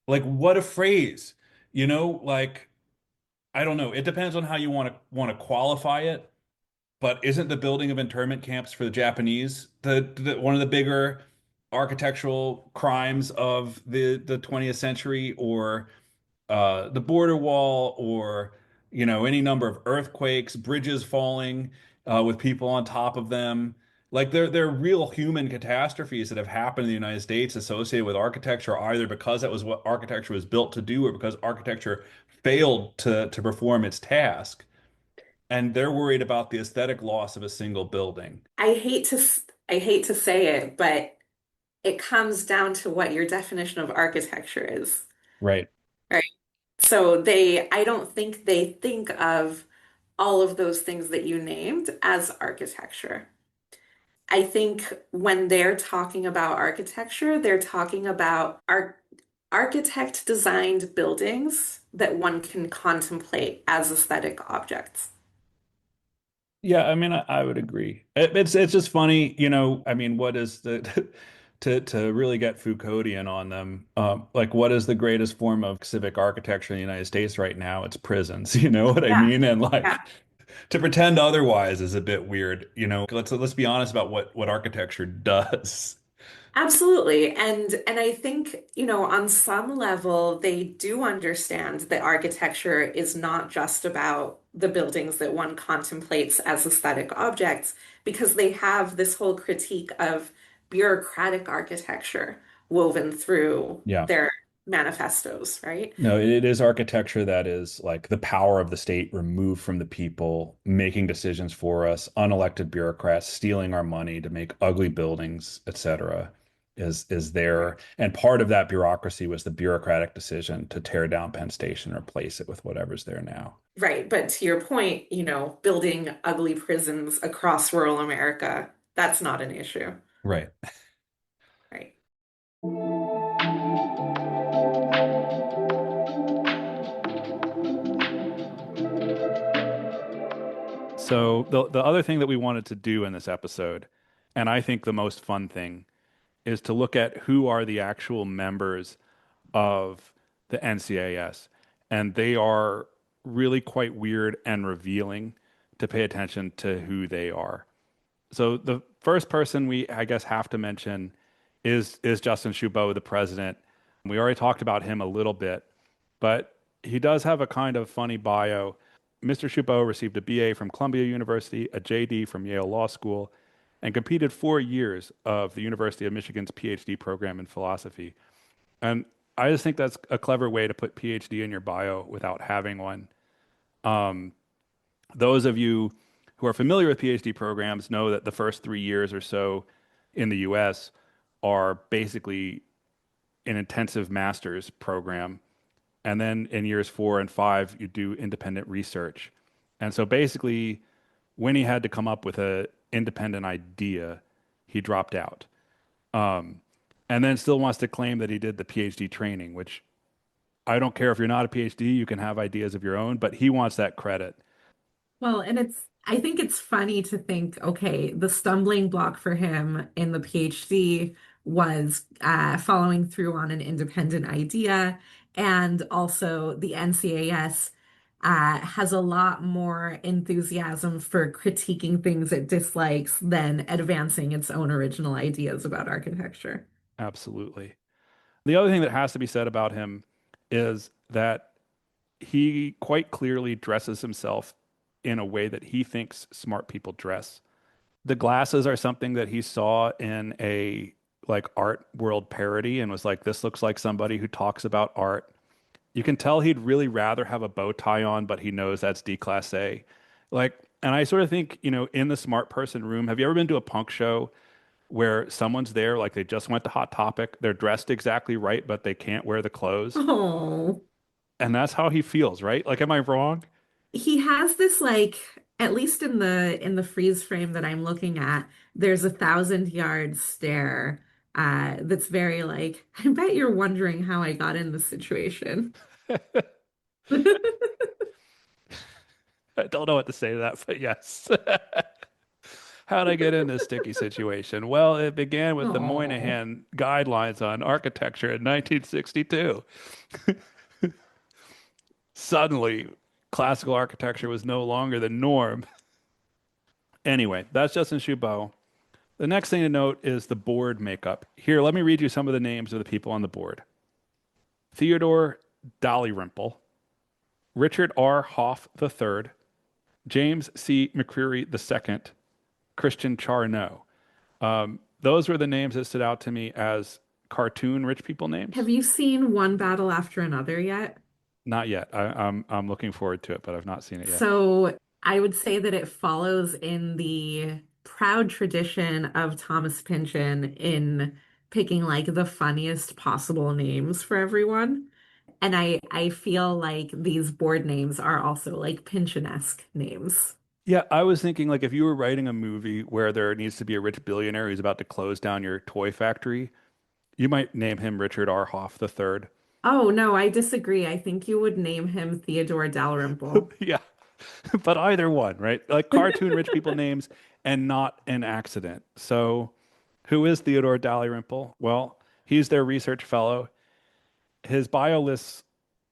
like what a phrase, like I don't know. It depends on how you want to qualify it. But isn't the building of internment camps for the Japanese the one of the bigger architectural crimes of the 20th century, or the border wall, or any number of earthquakes, bridges falling with people on top of them. Like they're real human catastrophes that have happened in the United States associated with architecture, either because that was what architecture was built to do, or because architecture failed to perform its task. And they're worried about the aesthetic loss of a single building. I hate to say it, but it comes down to what your definition of architecture is, Right. right? I don't think they think of all of those things that you named as architecture. I think when they're talking about architecture, they're talking about architect designed buildings that one can contemplate as aesthetic objects. Yeah, I mean, I would agree. It's just funny, I mean, what is the to really get Foucauldian on them, like what is the greatest form of civic architecture in the United States right now? It's prisons, you know what I Yeah, mean? And yeah. like to pretend otherwise is a bit weird, Let's be honest about what architecture does. Absolutely. And I think, on some level, they do understand that architecture is not just about the buildings that one contemplates as aesthetic objects, because they have this whole critique of bureaucratic architecture woven through Yeah. their manifestos, right? No, it is architecture that is like the power of the state removed from the people, making decisions for us, unelected bureaucrats stealing our money to make ugly buildings, etc. Is there. And part of that bureaucracy was the bureaucratic decision to tear down Penn Station and replace it with whatever's there now. Right. But to your point, building ugly prisons across rural America, that's not an issue, Right. right? So the other thing that we wanted to do in this episode, and I think the most fun thing, is to look at who are the actual members of the NCAS. And they are really quite weird and revealing to pay attention to who they are. So the first person we, I guess, have to mention is Justin Choubeau, the president. We already talked about him a little bit, but he does have a kind of funny bio. Mr. Choubeau received a BA from Columbia University, a JD from Yale Law School, and completed 4 years of the University of Michigan's PhD program in philosophy. And I just think that's a clever way to put PhD in your bio without having one. Um, those of you who are familiar with PhD programs know that the first 3 years or so in the US are basically an intensive master's program. And then in years 4 and 5, you do independent research. And so basically, when he had to come up with an independent idea, he dropped out. Um, and then still wants to claim that he did the PhD training, which I don't care if you're not a PhD, you can have ideas of your own, but he wants that credit. Well, and I think it's funny to think, okay, the stumbling block for him in the PhD was following through on an independent idea, and also the NCAS has a lot more enthusiasm for critiquing things it dislikes than advancing its own original ideas about architecture. Absolutely. The other thing that has to be said about him is that he quite clearly dresses himself in a way that he thinks smart people dress. The glasses are something that he saw in a like art world parody and was like, this looks like somebody who talks about art. You can tell he'd really rather have a bow tie on, but he knows that's déclassé. Like, and I sort of think, in the smart person room, have you ever been to a punk show where someone's there, like they just went to Hot Topic, they're dressed exactly right, but they can't wear the clothes? Oh. And that's how he feels, right? Like, am I wrong? He has this like, at least in the freeze frame that I'm looking at, there's a 1,000 yard stare that's very like, I bet you're wondering how I got in this situation. I don't know what to say to that, but yes. How'd I get in this sticky situation? Well, it began with the Oh. Moynihan guidelines on architecture in 1962. Suddenly, classical architecture was no longer the norm. Anyway, that's Justin Choubeau. The next thing to note is the board makeup. Here, let me read you some of the names of the people on the board. Theodore Dalrymple, Richard R. Hoff III, James C. McCreary II, Christian Charnow. Those were the names that stood out to me as cartoon rich people names. Have you seen One Battle After Another yet? Not yet. I'm looking forward to it, but I've not seen it yet. So I would say that it follows in the proud tradition of Thomas Pynchon in picking like the funniest possible names for everyone. And I feel like these board names are also like Pynchon-esque names. Yeah, I was thinking like if you were writing a movie where there needs to be a rich billionaire who's about to close down your toy factory, you might name him Richard R. Hoff III. Oh no, I disagree. I think you would name him Theodore Dalrymple. Yeah, but either one, right? Like cartoon rich people names and not an accident. So, who is Theodore Dalrymple? Well, he's their research fellow. His bio lists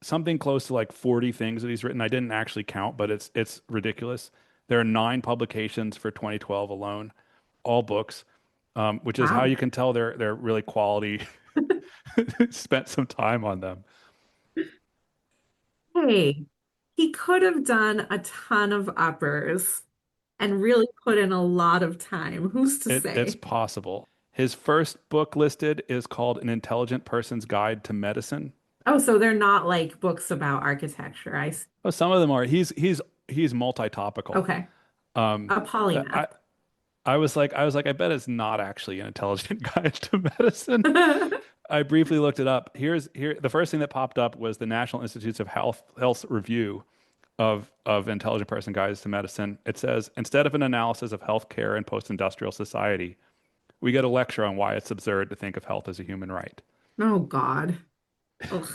something close to like 40 things that he's written. I didn't actually count, but it's ridiculous. There are 9 publications for 2012 alone, all books, which is how Wow. you can tell they're really quality. Spent some time on them. Hey, he could have done a ton of uppers and really put in a lot of time. Who's to It's say? possible. His first book listed is called An Intelligent Person's Guide to Medicine. Oh, so they're not like books about architecture. Oh, some of them are. He's multi-topical. Okay. Um, A I polymath. I bet it's not actually an intelligent guide to medicine. I briefly looked it up. Here the first thing that popped up was the National Institutes of Health's review of Intelligent Person Guides to Medicine. It says instead of an analysis of healthcare and post-industrial society, we get a lecture on why it's absurd to think of health as a human right. Oh God. Ugh.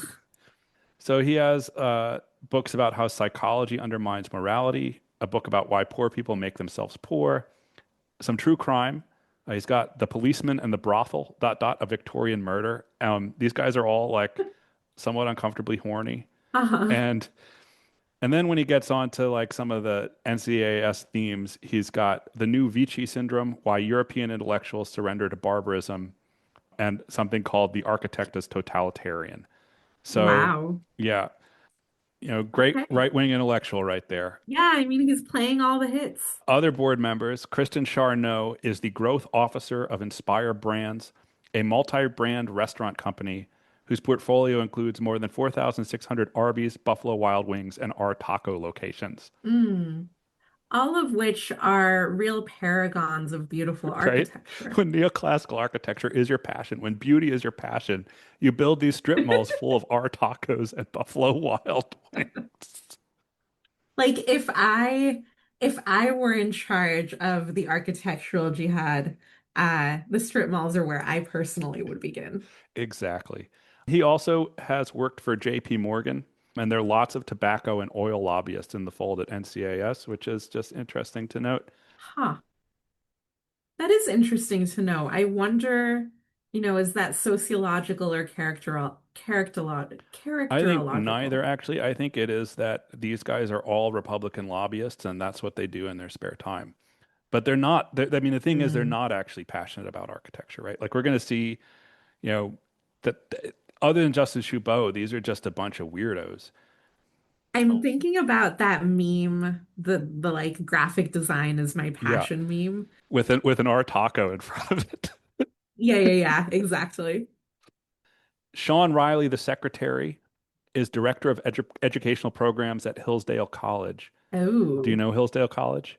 So he has books about how psychology undermines morality, a book about why poor people make themselves poor, some true crime. He's got The Policeman and the Brothel, a Victorian murder. These guys are all like somewhat uncomfortably horny. Uh-huh. And and then when he gets on to like some of the NCAS themes, he's got the new Vichy syndrome, why European intellectuals surrender to barbarism, and something called the architect as totalitarian. So Wow. yeah, great Okay. right-wing intellectual right there. Yeah, I mean he's playing all the hits. Other board members, Kristen Charnow is the growth officer of Inspire Brands, a multi-brand restaurant company whose portfolio includes more than 4,600 Arby's, Buffalo Wild Wings, and R Taco locations. Mm. All of which are real paragons of beautiful Right? architecture. When neoclassical architecture is your passion, when beauty is your passion, you build these strip malls full of R Tacos and Buffalo Wild Wings. Like if I were in charge of the architectural jihad, the strip malls are where I personally would begin. Exactly. He also has worked for JP Morgan, and there are lots of tobacco and oil lobbyists in the fold at NCAS, which is just interesting to note. Huh. That is interesting to know. I wonder. Is that sociological or I think characterological? neither, actually. I think it is that these guys are all Republican lobbyists, and that's what they do in their spare time. But I mean, the thing is, they're Mm. not actually passionate about architecture, right? Like we're going to see, you know, other than Justin Choubeau, these are just a bunch of weirdos. I'm thinking about that meme, the like graphic design is my Yeah, passion meme. with an R taco in front of it. Yeah, yeah, yeah, exactly. Sean Riley, the secretary, is director of educational programs at Hillsdale College. Do you Oh. know Hillsdale College?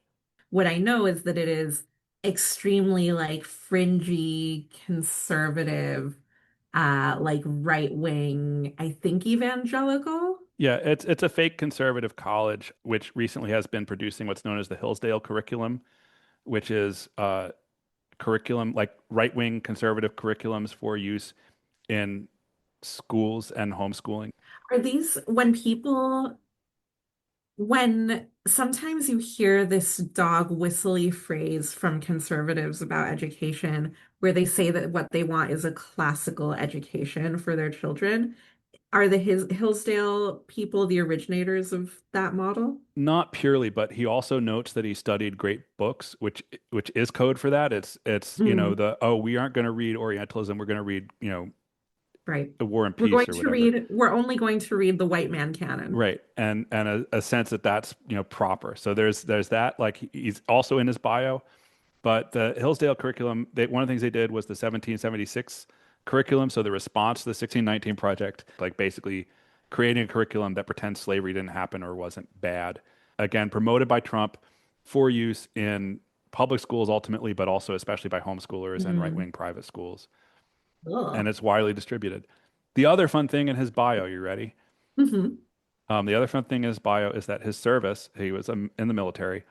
What I know is that it is extremely like fringy, conservative, like right wing, I think evangelical. Yeah, it's a fake conservative college which recently has been producing what's known as the Hillsdale curriculum, which is curriculum like right-wing conservative curriculums for use in schools and homeschooling. Are these when sometimes you hear this dog whistly phrase from conservatives about education, where they say that what they want is a classical education for their children. Are the Hillsdale people the originators of that model? Not purely, but he also notes that he studied great books, which is code for that. It's Mm, the oh, we aren't going to read Orientalism, we're going to read, right. The War and Peace or whatever. We're only going to read the white man canon. Right. And a sense that that's, proper. So there's that like he's also in his bio. But the Hillsdale curriculum, one of the things they did was the 1776 curriculum. So the response to the 1619 project, like basically creating a curriculum that pretends slavery didn't happen or wasn't bad. Again, promoted by Trump for use in public schools ultimately, but also especially by homeschoolers and Mm. right-wing private schools. And Ugh. it's widely distributed. The other fun thing in his bio, you ready? Hmm. The other fun thing in his bio is that his service, he was in the military,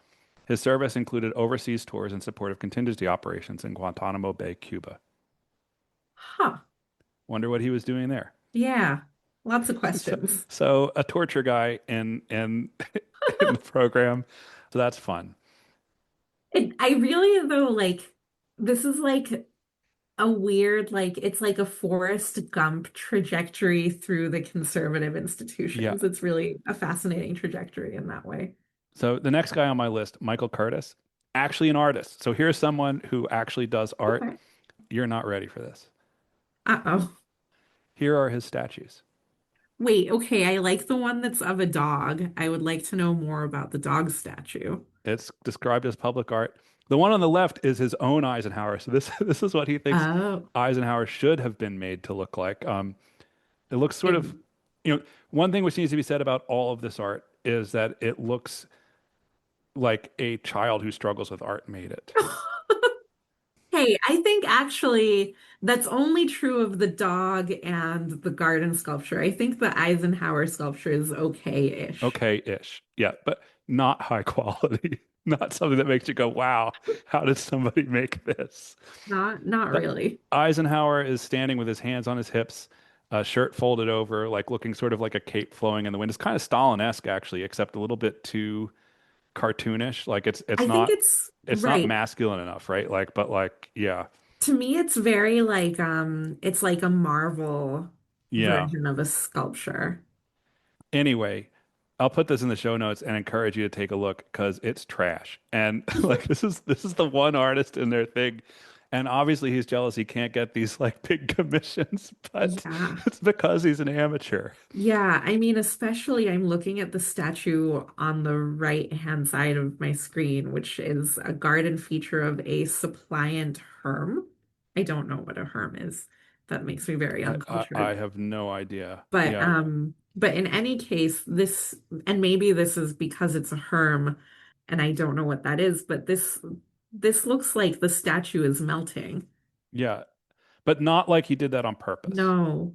his service included overseas tours in support of contingency operations in Guantanamo Bay, Cuba. Huh. Wonder what he was doing there. Yeah. Lots of So, questions. so a torture guy in in the program. So that's fun. I really though like this is like a weird it's like a Forrest Gump trajectory through the conservative Yeah. institutions. It's really a fascinating trajectory in that way. So the next guy on my list, Michael Curtis, actually an artist. So here's someone who actually does art. Okay. You're not ready for this. Uh-oh. Here are his statues. Wait, okay, I like the one that's of a dog. I would like to know more about the dog statue. It's described as public art. The one on the left is his own Eisenhower. So this this is what he thinks Oh, Eisenhower should have been made to look like. It looks sort it of, one thing which needs to be said about all of this art is that it looks like a child who struggles with art made it. Hey, I think actually that's only true of the dog and the garden sculpture. I think the Eisenhower sculpture is okay-ish. Okay-ish. Yeah, but not high quality. Not something that makes you go, wow, how did somebody make this? Not The really. Eisenhower is standing with his hands on his hips, shirt folded over, like looking sort of like a cape flowing in the wind. It's kind of Stalin-esque actually, except a little bit too cartoonish. Like it's I think not it's it's not right. masculine enough, right? Like, but like, yeah, To me, it's very it's like a Marvel yeah. version of a sculpture. Anyway, I'll put this in the show notes and encourage you to take a look because it's trash. And like this is the one artist in their thing. And obviously he's jealous he can't get these like big commissions, but Yeah. it's because he's an amateur. Yeah, I mean, especially I'm looking at the statue on the right-hand side of my screen, which is a garden feature of a suppliant herm. I don't know what a herm is. That makes me very I uncultured. have no idea. But Yeah. but in any case, and maybe this is because it's a herm and I don't know what that is, but this looks like the statue is melting. Yeah. But not like he did that on purpose. No.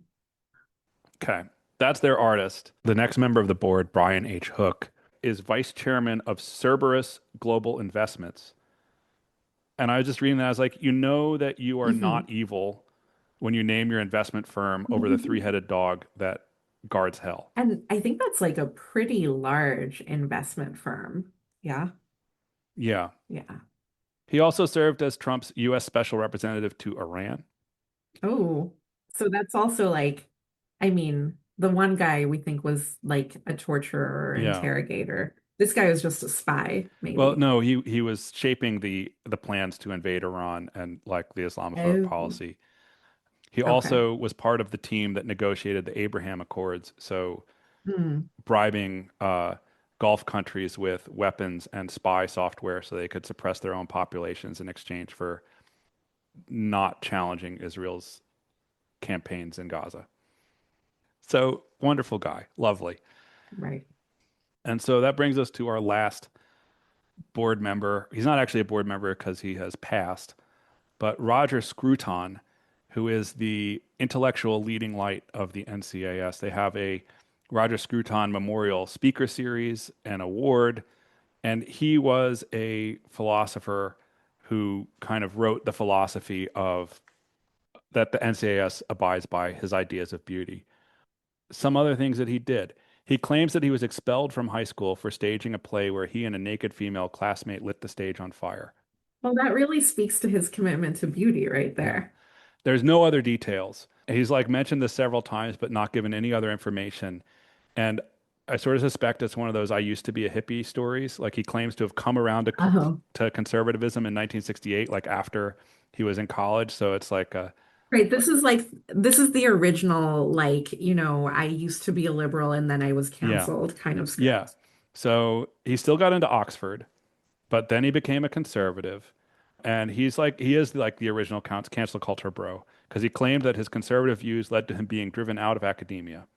Okay. That's their artist. The next member of the board, Brian H. Hook, is vice chairman of Cerberus Global Investments. And I was just reading that. I was like, you know that you are Mhm. not evil when you name your investment firm over the three-headed dog that guards hell. And I think that's like a pretty large investment firm. Yeah. Yeah. Yeah. He also served as Trump's U.S. special representative to Iran. Oh, so that's also like, I mean, the one guy we think was like a torturer or Yeah. interrogator. This guy was just a spy, Well, maybe. no, he was shaping the plans to invade Iran and like the Islamophobe Oh, policy. He okay. also was part of the team that negotiated the Abraham Accords, so Hmm. bribing Gulf countries with weapons and spy software so they could suppress their own populations in exchange for not challenging Israel's campaigns in Gaza. So wonderful guy, lovely. Right. And so that brings us to our last board member. He's not actually a board member because he has passed, but Roger Scruton, who is the intellectual leading light of the NCAS. They have a Roger Scruton Memorial Speaker Series and award, and he was a philosopher who kind of wrote the philosophy of that the NCAS abides by his ideas of beauty. Some other things that he did. He claims that he was expelled from high school for staging a play where he and a naked female classmate lit the stage on fire. Well, that really speaks to his commitment to beauty right Yeah. there. There's no other details. He's like mentioned this several times, but not given any other information. And I sort of suspect it's one of those I used to be a hippie stories. Like he claims to have come around Oh, to conservatism in 1968, like after he was in college. So it's like, right. This is the original, like, I used to be a liberal and then I was yeah, canceled kind of yeah. script. So he still got into Oxford, but then he became a conservative. And he is like the original cancel culture bro because he claimed that his conservative views led to him being driven out of academia.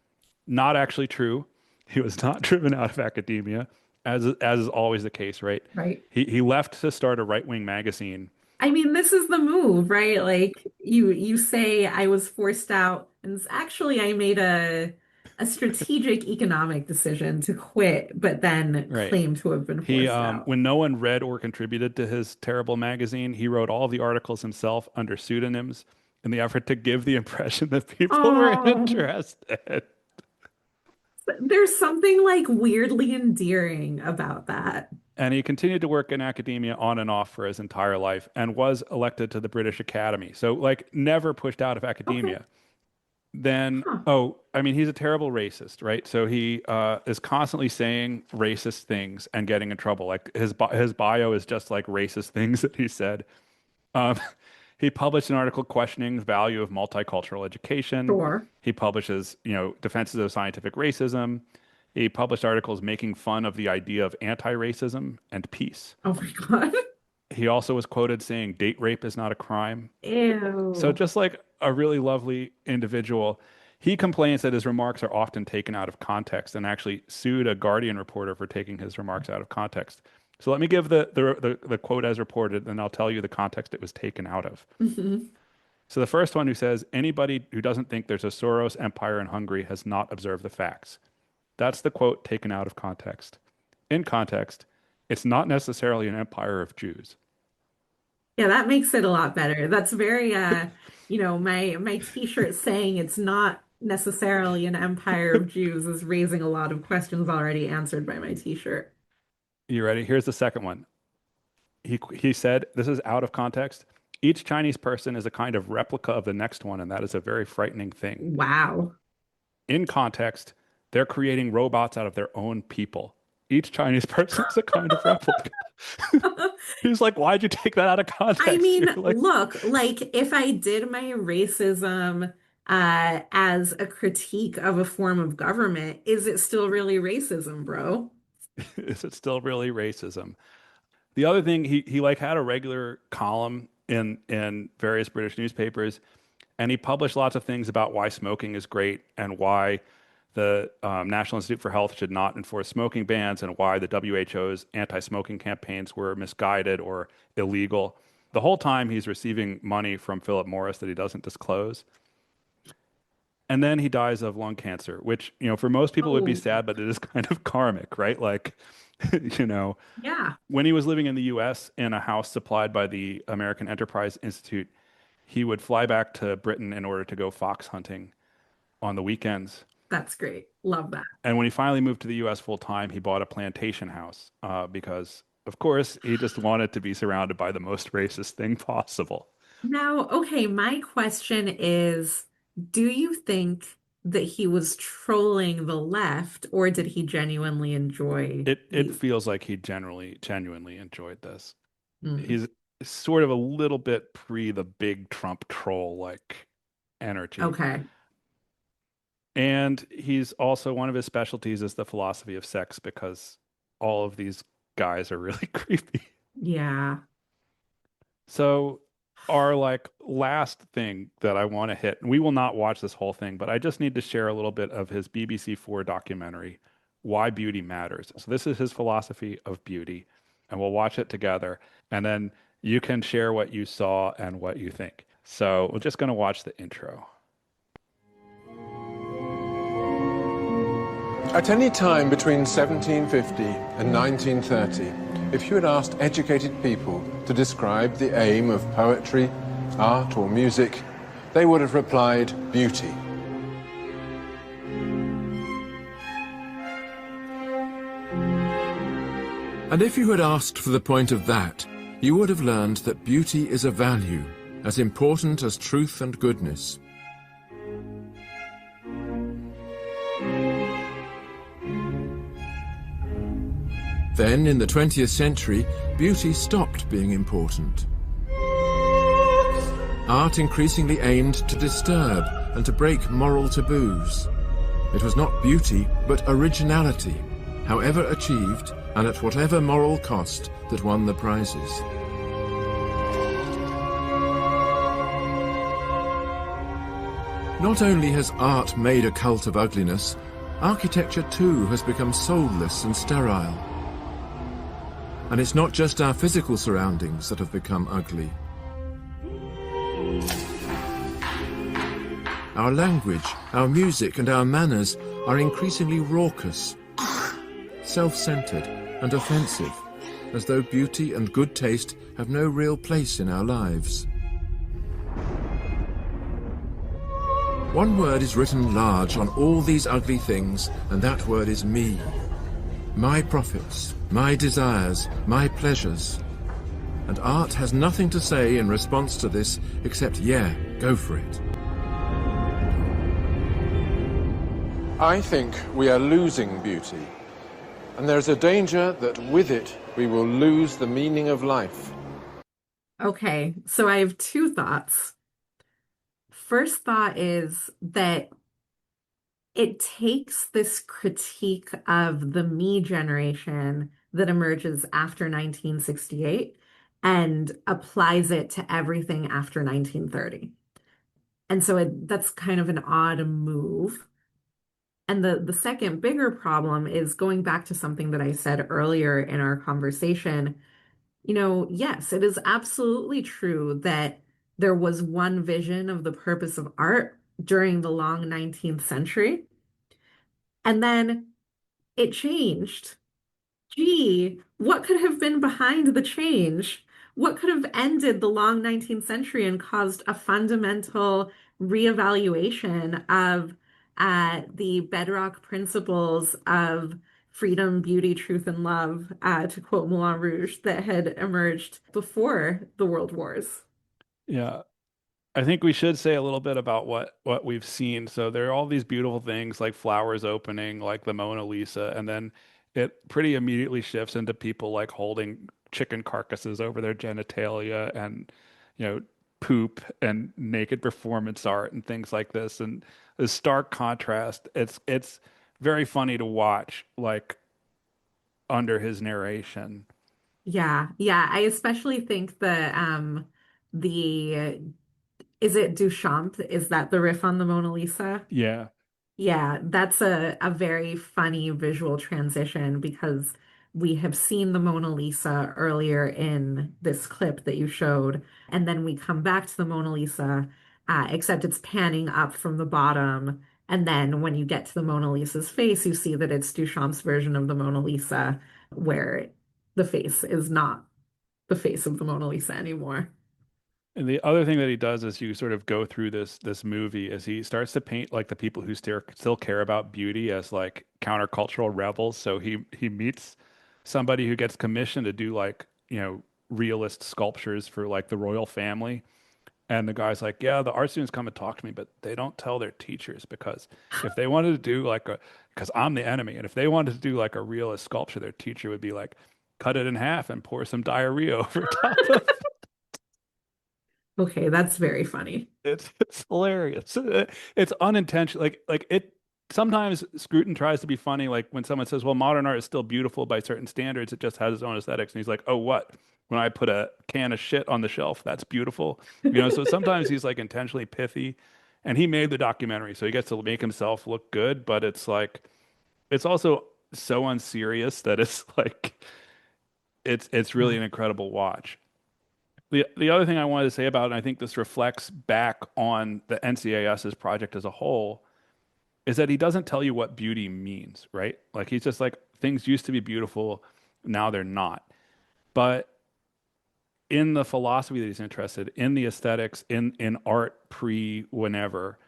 Not actually true. He was not driven out of academia, as is always the case, right? Right. He left to start a right-wing magazine. I mean, this is the move, right? Like you say I was forced out, and actually I made a strategic economic decision to quit, but then Right. claim to have been He forced out. when no one read or contributed to his terrible magazine, he wrote all the articles himself under pseudonyms in the effort to give the impression that people were Oh, interested. there's something like weirdly endearing about that. And he continued to work in academia on and off for his entire life and was elected to the British Academy. So like never pushed out of Okay. academia. Then Huh. oh, I mean, he's a terrible racist, right? So he is constantly saying racist things and getting in trouble. Like his bio is just like racist things that he said. Um, he published an article questioning the value of multicultural education. Sure. He publishes, defenses of scientific racism. He published articles making fun of the idea of anti-racism and peace. Oh my God. He also was quoted saying date rape is not a crime. So Ew. just like a really lovely individual, he complains that his remarks are often taken out of context and actually sued a Guardian reporter for taking his remarks out of context. So let me give the quote as reported, and I'll tell you the context it was taken out of. Mhm. So the first one who says, anybody who doesn't think there's a Soros empire in Hungary has not observed the facts. That's the quote taken out of context. In context, it's not necessarily an empire of Jews. Yeah, that makes it a lot better. That's very my t-shirt saying it's not necessarily an empire of Jews is raising a lot of questions already answered by my t-shirt. You ready? Here's the second one. He said, this is out of context. Each Chinese person is a kind of replica of the next one, and that is a very frightening thing. Wow. In context, they're creating robots out of their own people. Each Chinese person is a kind of replica. He's like, why'd you take that out of I context? mean, You're like, look, like if I did my racism as a critique of a form of government, is it still really racism, bro? is it still really racism? The other thing, he like had a regular column in various British newspapers, and he published lots of things about why smoking is great and why the National Institute for Health should not enforce smoking bans and why the WHO's anti-smoking campaigns were misguided or illegal. The whole time he's receiving money from Philip Morris that he doesn't disclose. And then he dies of lung cancer, which, for most people would be Oh, sad, but it is kind of karmic, right? Like, you know, yeah, when he was living in the US in a house supplied by the American Enterprise Institute, he would fly back to Britain in order to go fox hunting on the weekends. that's great. Love that. And when he finally moved to the US full time, he bought a plantation house because, of course, he just wanted to be surrounded by the most racist thing possible. Now, okay, my question is, do you think that he was trolling the left, or did he genuinely enjoy It these? feels like he generally genuinely enjoyed this. Mm, He's sort of a little bit pre the big Trump troll like energy. okay. And he's also one of his specialties is the philosophy of sex because all of these guys are really creepy. Yeah. So our like last thing that I want to hit, and we will not watch this whole thing, but I just need to share a little bit of his BBC 4 documentary, Why Beauty Matters. So this is his philosophy of beauty, and we'll watch it together, and then you can share what you saw and what you think. So we're just going to watch the intro. At any time between 1750 and 1930, if you had asked educated people to describe the aim of poetry, art, or music, they would have replied, beauty. And if you had asked for the point of that, you would have learned that beauty is a value, as important as truth and goodness. Then, in the 20th century, beauty stopped being important. Art increasingly aimed to disturb and to break moral taboos. It was not beauty, but originality, however achieved and at whatever moral cost, that won the prizes. Not only has art made a cult of ugliness, architecture too has become soulless and sterile. And it's not just our physical surroundings that have become ugly. Our language, our music, and our manners are increasingly raucous, self-centered, and offensive, as though beauty and good taste have no real place in our lives. One word is written large on all these ugly things, and that word is me. My profits, my desires, my pleasures. And art has nothing to say in response to this except, yeah, go for it. I think we are losing beauty, and there's a danger that with it we will lose the meaning of life. Okay, so I have two thoughts. First thought is that it takes this critique of the me generation that emerges after 1968 and applies it to everything after 1930. And so that's kind of an odd move. And the second bigger problem is going back to something that I said earlier in our conversation. Yes, it is absolutely true that there was one vision of the purpose of art during the long 19th century, and then it changed. Gee, what could have been behind the change? What could have ended the long 19th century and caused a fundamental reevaluation of the bedrock principles of freedom, beauty, truth, and love, to quote Moulin Rouge, that had emerged before the World Wars? Yeah, I think we should say a little bit about what we've seen. So there are all these beautiful things like flowers opening, like the Mona Lisa, and then it pretty immediately shifts into people like holding chicken carcasses over their genitalia and poop and naked performance art and things like this. And the stark contrast, it's very funny to watch like under his narration. Yeah, yeah. I especially think the is it Duchamp? Is that the riff on the Mona Lisa? Yeah. Yeah, that's a very funny visual transition because we have seen the Mona Lisa earlier in this clip that you showed, and then we come back to the Mona Lisa, except it's panning up from the bottom. And then when you get to the Mona Lisa's face, you see that it's Duchamp's version of the Mona Lisa, where the face is not the face of the Mona Lisa anymore. And the other thing that he does as you sort of go through this movie is he starts to paint like the people who still care about beauty as like countercultural rebels. So he meets somebody who gets commissioned to do like, realist sculptures for like the royal family. And the guy's like, yeah, the art students come and talk to me, but they don't tell their teachers because if they wanted to do like a, because I'm the enemy, and if they wanted to do like a realist sculpture, their teacher would be like, cut it in half and pour some diarrhea over top of Okay, that's very funny. it's hilarious. It's unintentional. Like it sometimes Scruton tries to be funny. Like when someone says, "Well, modern art is still beautiful by certain standards. It just has its own aesthetics," and he's like, "Oh, what? When I put a can of shit on the shelf, that's beautiful." You know. So sometimes he's like intentionally pithy, and he made the documentary, so he gets to make himself look good. But it's like it's also so unserious that it's like it's really Yeah. an incredible watch. The other thing I wanted to say about, and I think this reflects back on the NCAS's project as a whole, is that he doesn't tell you what beauty means, right? Like he's just like things used to be beautiful, now they're not. But in the philosophy that he's interested in, the aesthetics, in art pre whenever,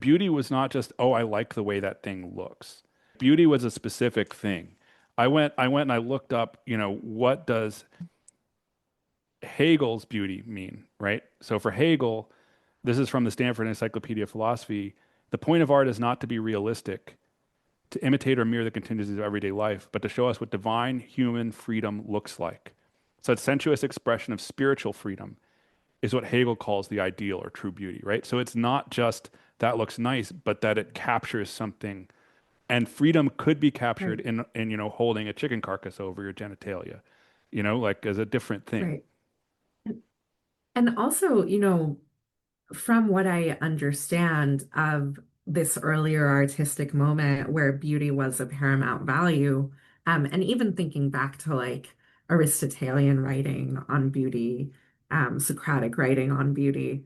beauty was not just, oh, I like the way that thing looks. Beauty was a specific thing. I went and I looked up, what does Hegel's beauty mean, right? So for Hegel, this is from the Stanford Encyclopedia of Philosophy. The point of art is not to be realistic, to imitate or mirror the contingencies of everyday life, but to show us what divine human freedom looks like. So that sensuous expression of spiritual freedom is what Hegel calls the ideal or true beauty, right? So it's not just that looks nice, but that it captures something. And freedom could be captured Right, in holding a chicken carcass over your genitalia, like as a different thing. right. And also, from what I understand of this earlier artistic moment where beauty was a paramount value, and even thinking back to like Aristotelian writing on beauty, Socratic writing on beauty,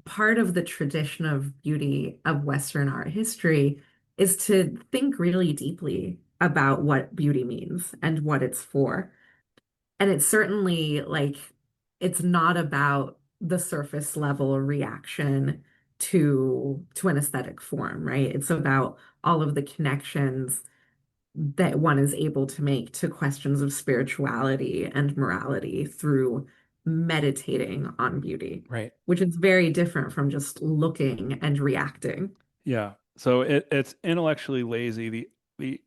part of the tradition of beauty of Western art history is to think really deeply about what beauty means and what it's for. And it's certainly like it's not about the surface level reaction to an aesthetic form, right? It's about all of the connections that one is able to make to questions of spirituality and morality through meditating on beauty, Right. which is very different from just looking and reacting. Yeah. So it's intellectually lazy. The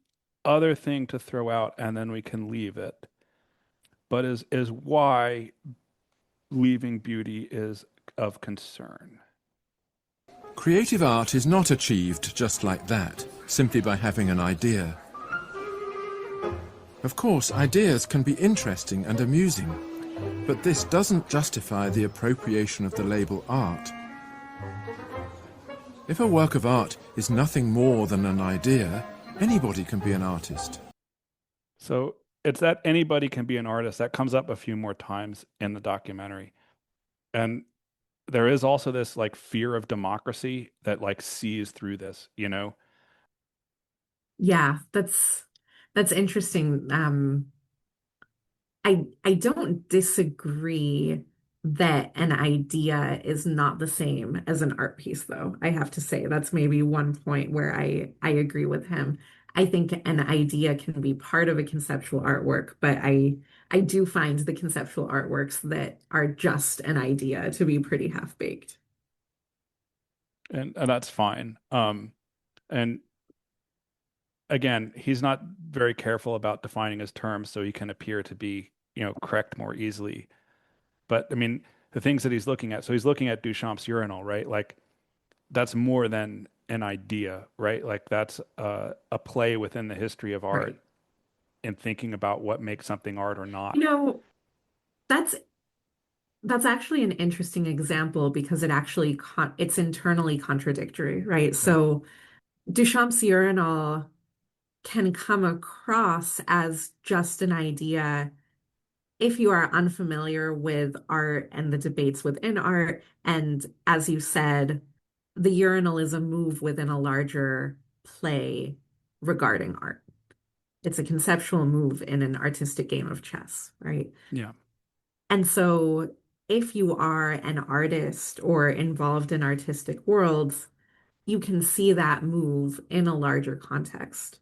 other thing to throw out, and then we can leave it, but is why leaving beauty is of concern. Creative art is not achieved just like that, simply by having an idea. Of course, ideas can be interesting and amusing, but this doesn't justify the appropriation of the label art. If a work of art is nothing more than an idea, anybody can be an artist. So it's that anybody can be an artist that comes up a few more times in the documentary. And there is also this like fear of democracy that like sees through this. Yeah, that's interesting. I don't disagree that an idea is not the same as an art piece, though. I have to say that's maybe one point where I agree with him. I think an idea can be part of a conceptual artwork, but I do find the conceptual artworks that are just an idea to be pretty half-baked. and that's fine. And again, he's not very careful about defining his terms so he can appear to be, correct more easily. But I mean, the things that he's looking at, so he's looking at Duchamp's urinal, right? Like that's more than an idea, right? Like that's a play within the history of art Right. and thinking about what makes something art or You not. know, that's that's actually an interesting example because it's internally contradictory, right? Right. So Duchamp's urinal can come across as just an idea if you are unfamiliar with art and the debates within art. And as you said, the urinal is a move within a larger play regarding art. It's a conceptual move in an artistic game of chess, right? Yeah. And so if you are an artist or involved in artistic worlds, you can see that move in a larger context.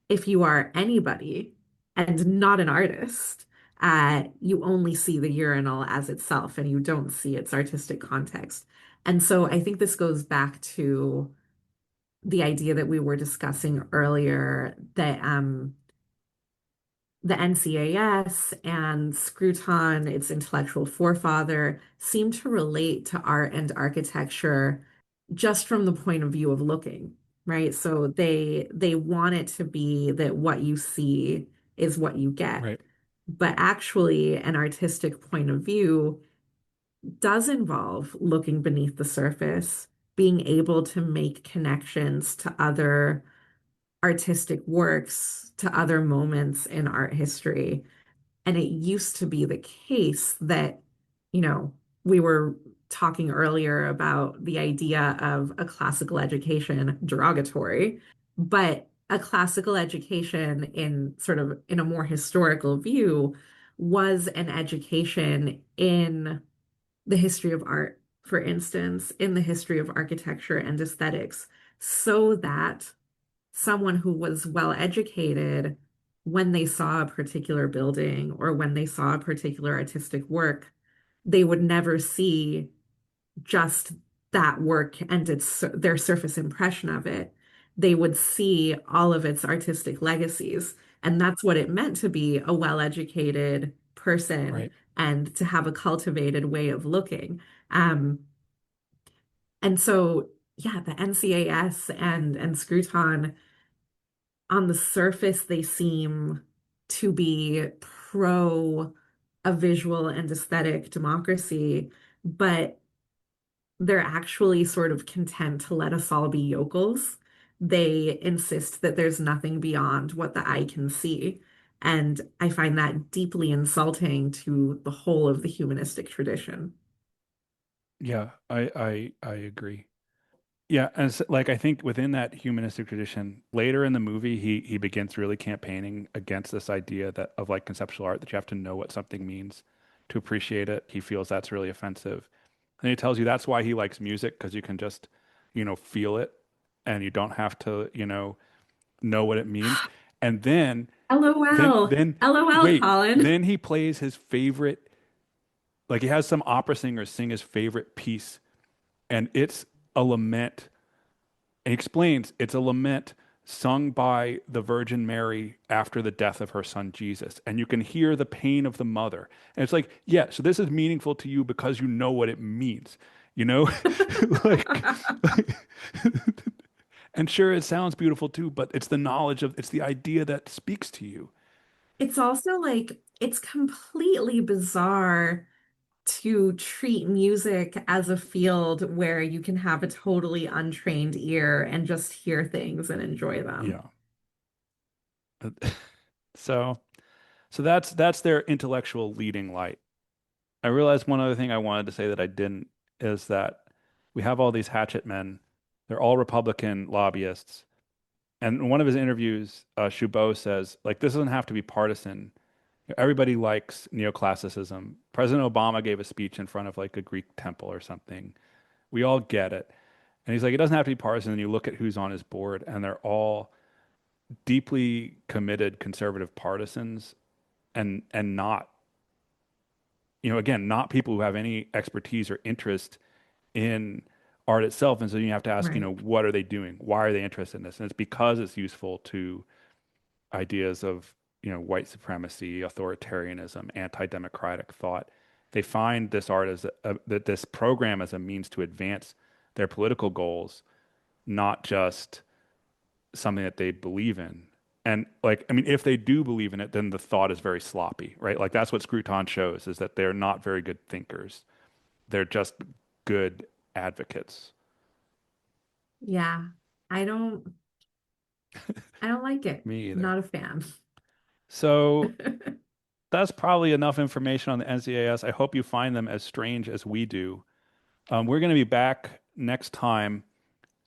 If you are anybody and not an artist, you only see the urinal as itself and you don't see its artistic context. And so I think this goes back to the idea that we were discussing earlier that the NCAS and Scruton, its intellectual forefather, seem to relate to art and architecture just from the point of view of looking, right? So they want it to be that what you see is what you get. Right. But actually, an artistic point of view does involve looking beneath the surface, being able to make connections to other artistic works, to other moments in art history. And it used to be the case that, you know, we were talking earlier about the idea of a classical education derogatory, but a classical education in sort of in a more historical view was an education in the history of art, for instance, in the history of architecture and aesthetics, so that someone who was well educated, when they saw a particular building or when they saw a particular artistic work, they would never see just that work and its their surface impression of it. They would see all of its artistic legacies. And that's what it meant to be a well-educated person Right. and to have a cultivated way of looking. Um, and so, yeah, the NCAS and Scruton, on the surface, they seem to be pro a visual and aesthetic democracy, but they're actually sort of content to let us all be yokels. They insist that there's nothing beyond what the eye can see. And I find that deeply insulting to the whole of the humanistic tradition. Yeah, I agree. Yeah, and like I think within that humanistic tradition, later in the movie, he begins really campaigning against this idea that of like conceptual art that you have to know what something means to appreciate it. He feels that's really offensive. And he tells you that's why he likes music because you can just, feel it and you don't have to, know what it means. And then LOL. then LOL, wait, Colin. then he plays his favorite, like he has some opera singer sing his favorite piece, and it's a lament. And he explains it's a lament sung by the Virgin Mary after the death of her son Jesus. And you can hear the pain of the mother. And it's like, yeah, so this is meaningful to you because you know what it means, you know? like, like and sure, it sounds beautiful too, but it's the knowledge of, it's the idea that speaks to you. It's also like, it's completely bizarre to treat music as a field where you can have a totally untrained ear and just hear things and enjoy them. Yeah. So, so that's their intellectual leading light. I realized one other thing I wanted to say that I didn't is that we have all these hatchet men. They're all Republican lobbyists. And in one of his interviews, Chabot says, like, this doesn't have to be partisan. Everybody likes neoclassicism. President Obama gave a speech in front of like a Greek temple or something. We all get it. And he's like, it doesn't have to be partisan. And you look at who's on his board, and they're all deeply committed conservative partisans and not, again, not people who have any expertise or interest in art itself. And so you have to ask, Right. what are they doing? Why are they interested in this? And it's because it's useful to ideas of, white supremacy, authoritarianism, anti-democratic thought. They find this art as that this program as a means to advance their political goals, not just something that they believe in. And like, I mean, if they do believe in it, then the thought is very sloppy, right? Like that's what Scruton shows is that they're not very good thinkers. They're just good advocates. Yeah. I don't I don't like it. Me I'm either. not a fan. So that's probably enough information on the NCAS. I hope you find them as strange as we do. We're going to be back next time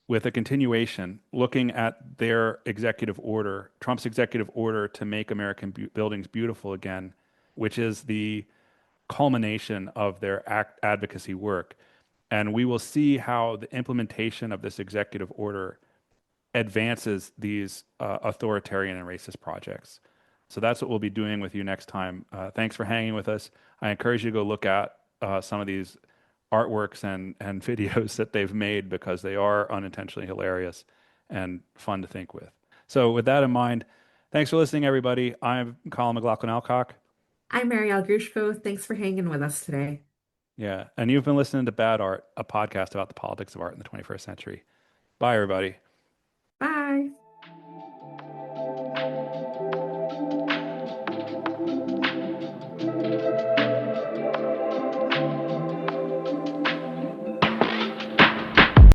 with a continuation looking at their executive order, Trump's executive order to make American buildings beautiful again, which is the culmination of their advocacy work. And we will see how the implementation of this executive order advances these authoritarian and racist projects. So that's what we'll be doing with you next time. Thanks for hanging with us. I encourage you to go look at some of these artworks and videos that they've made because they are unintentionally hilarious and fun to think with. So with that in mind, thanks for listening, everybody. I'm Colin McLaughlin-Alcock. I'm Marielle Grushko. Thanks for hanging with us today. Yeah, and you've been listening to Bad Art, a podcast about the politics of art in the 21st century. Bye, everybody.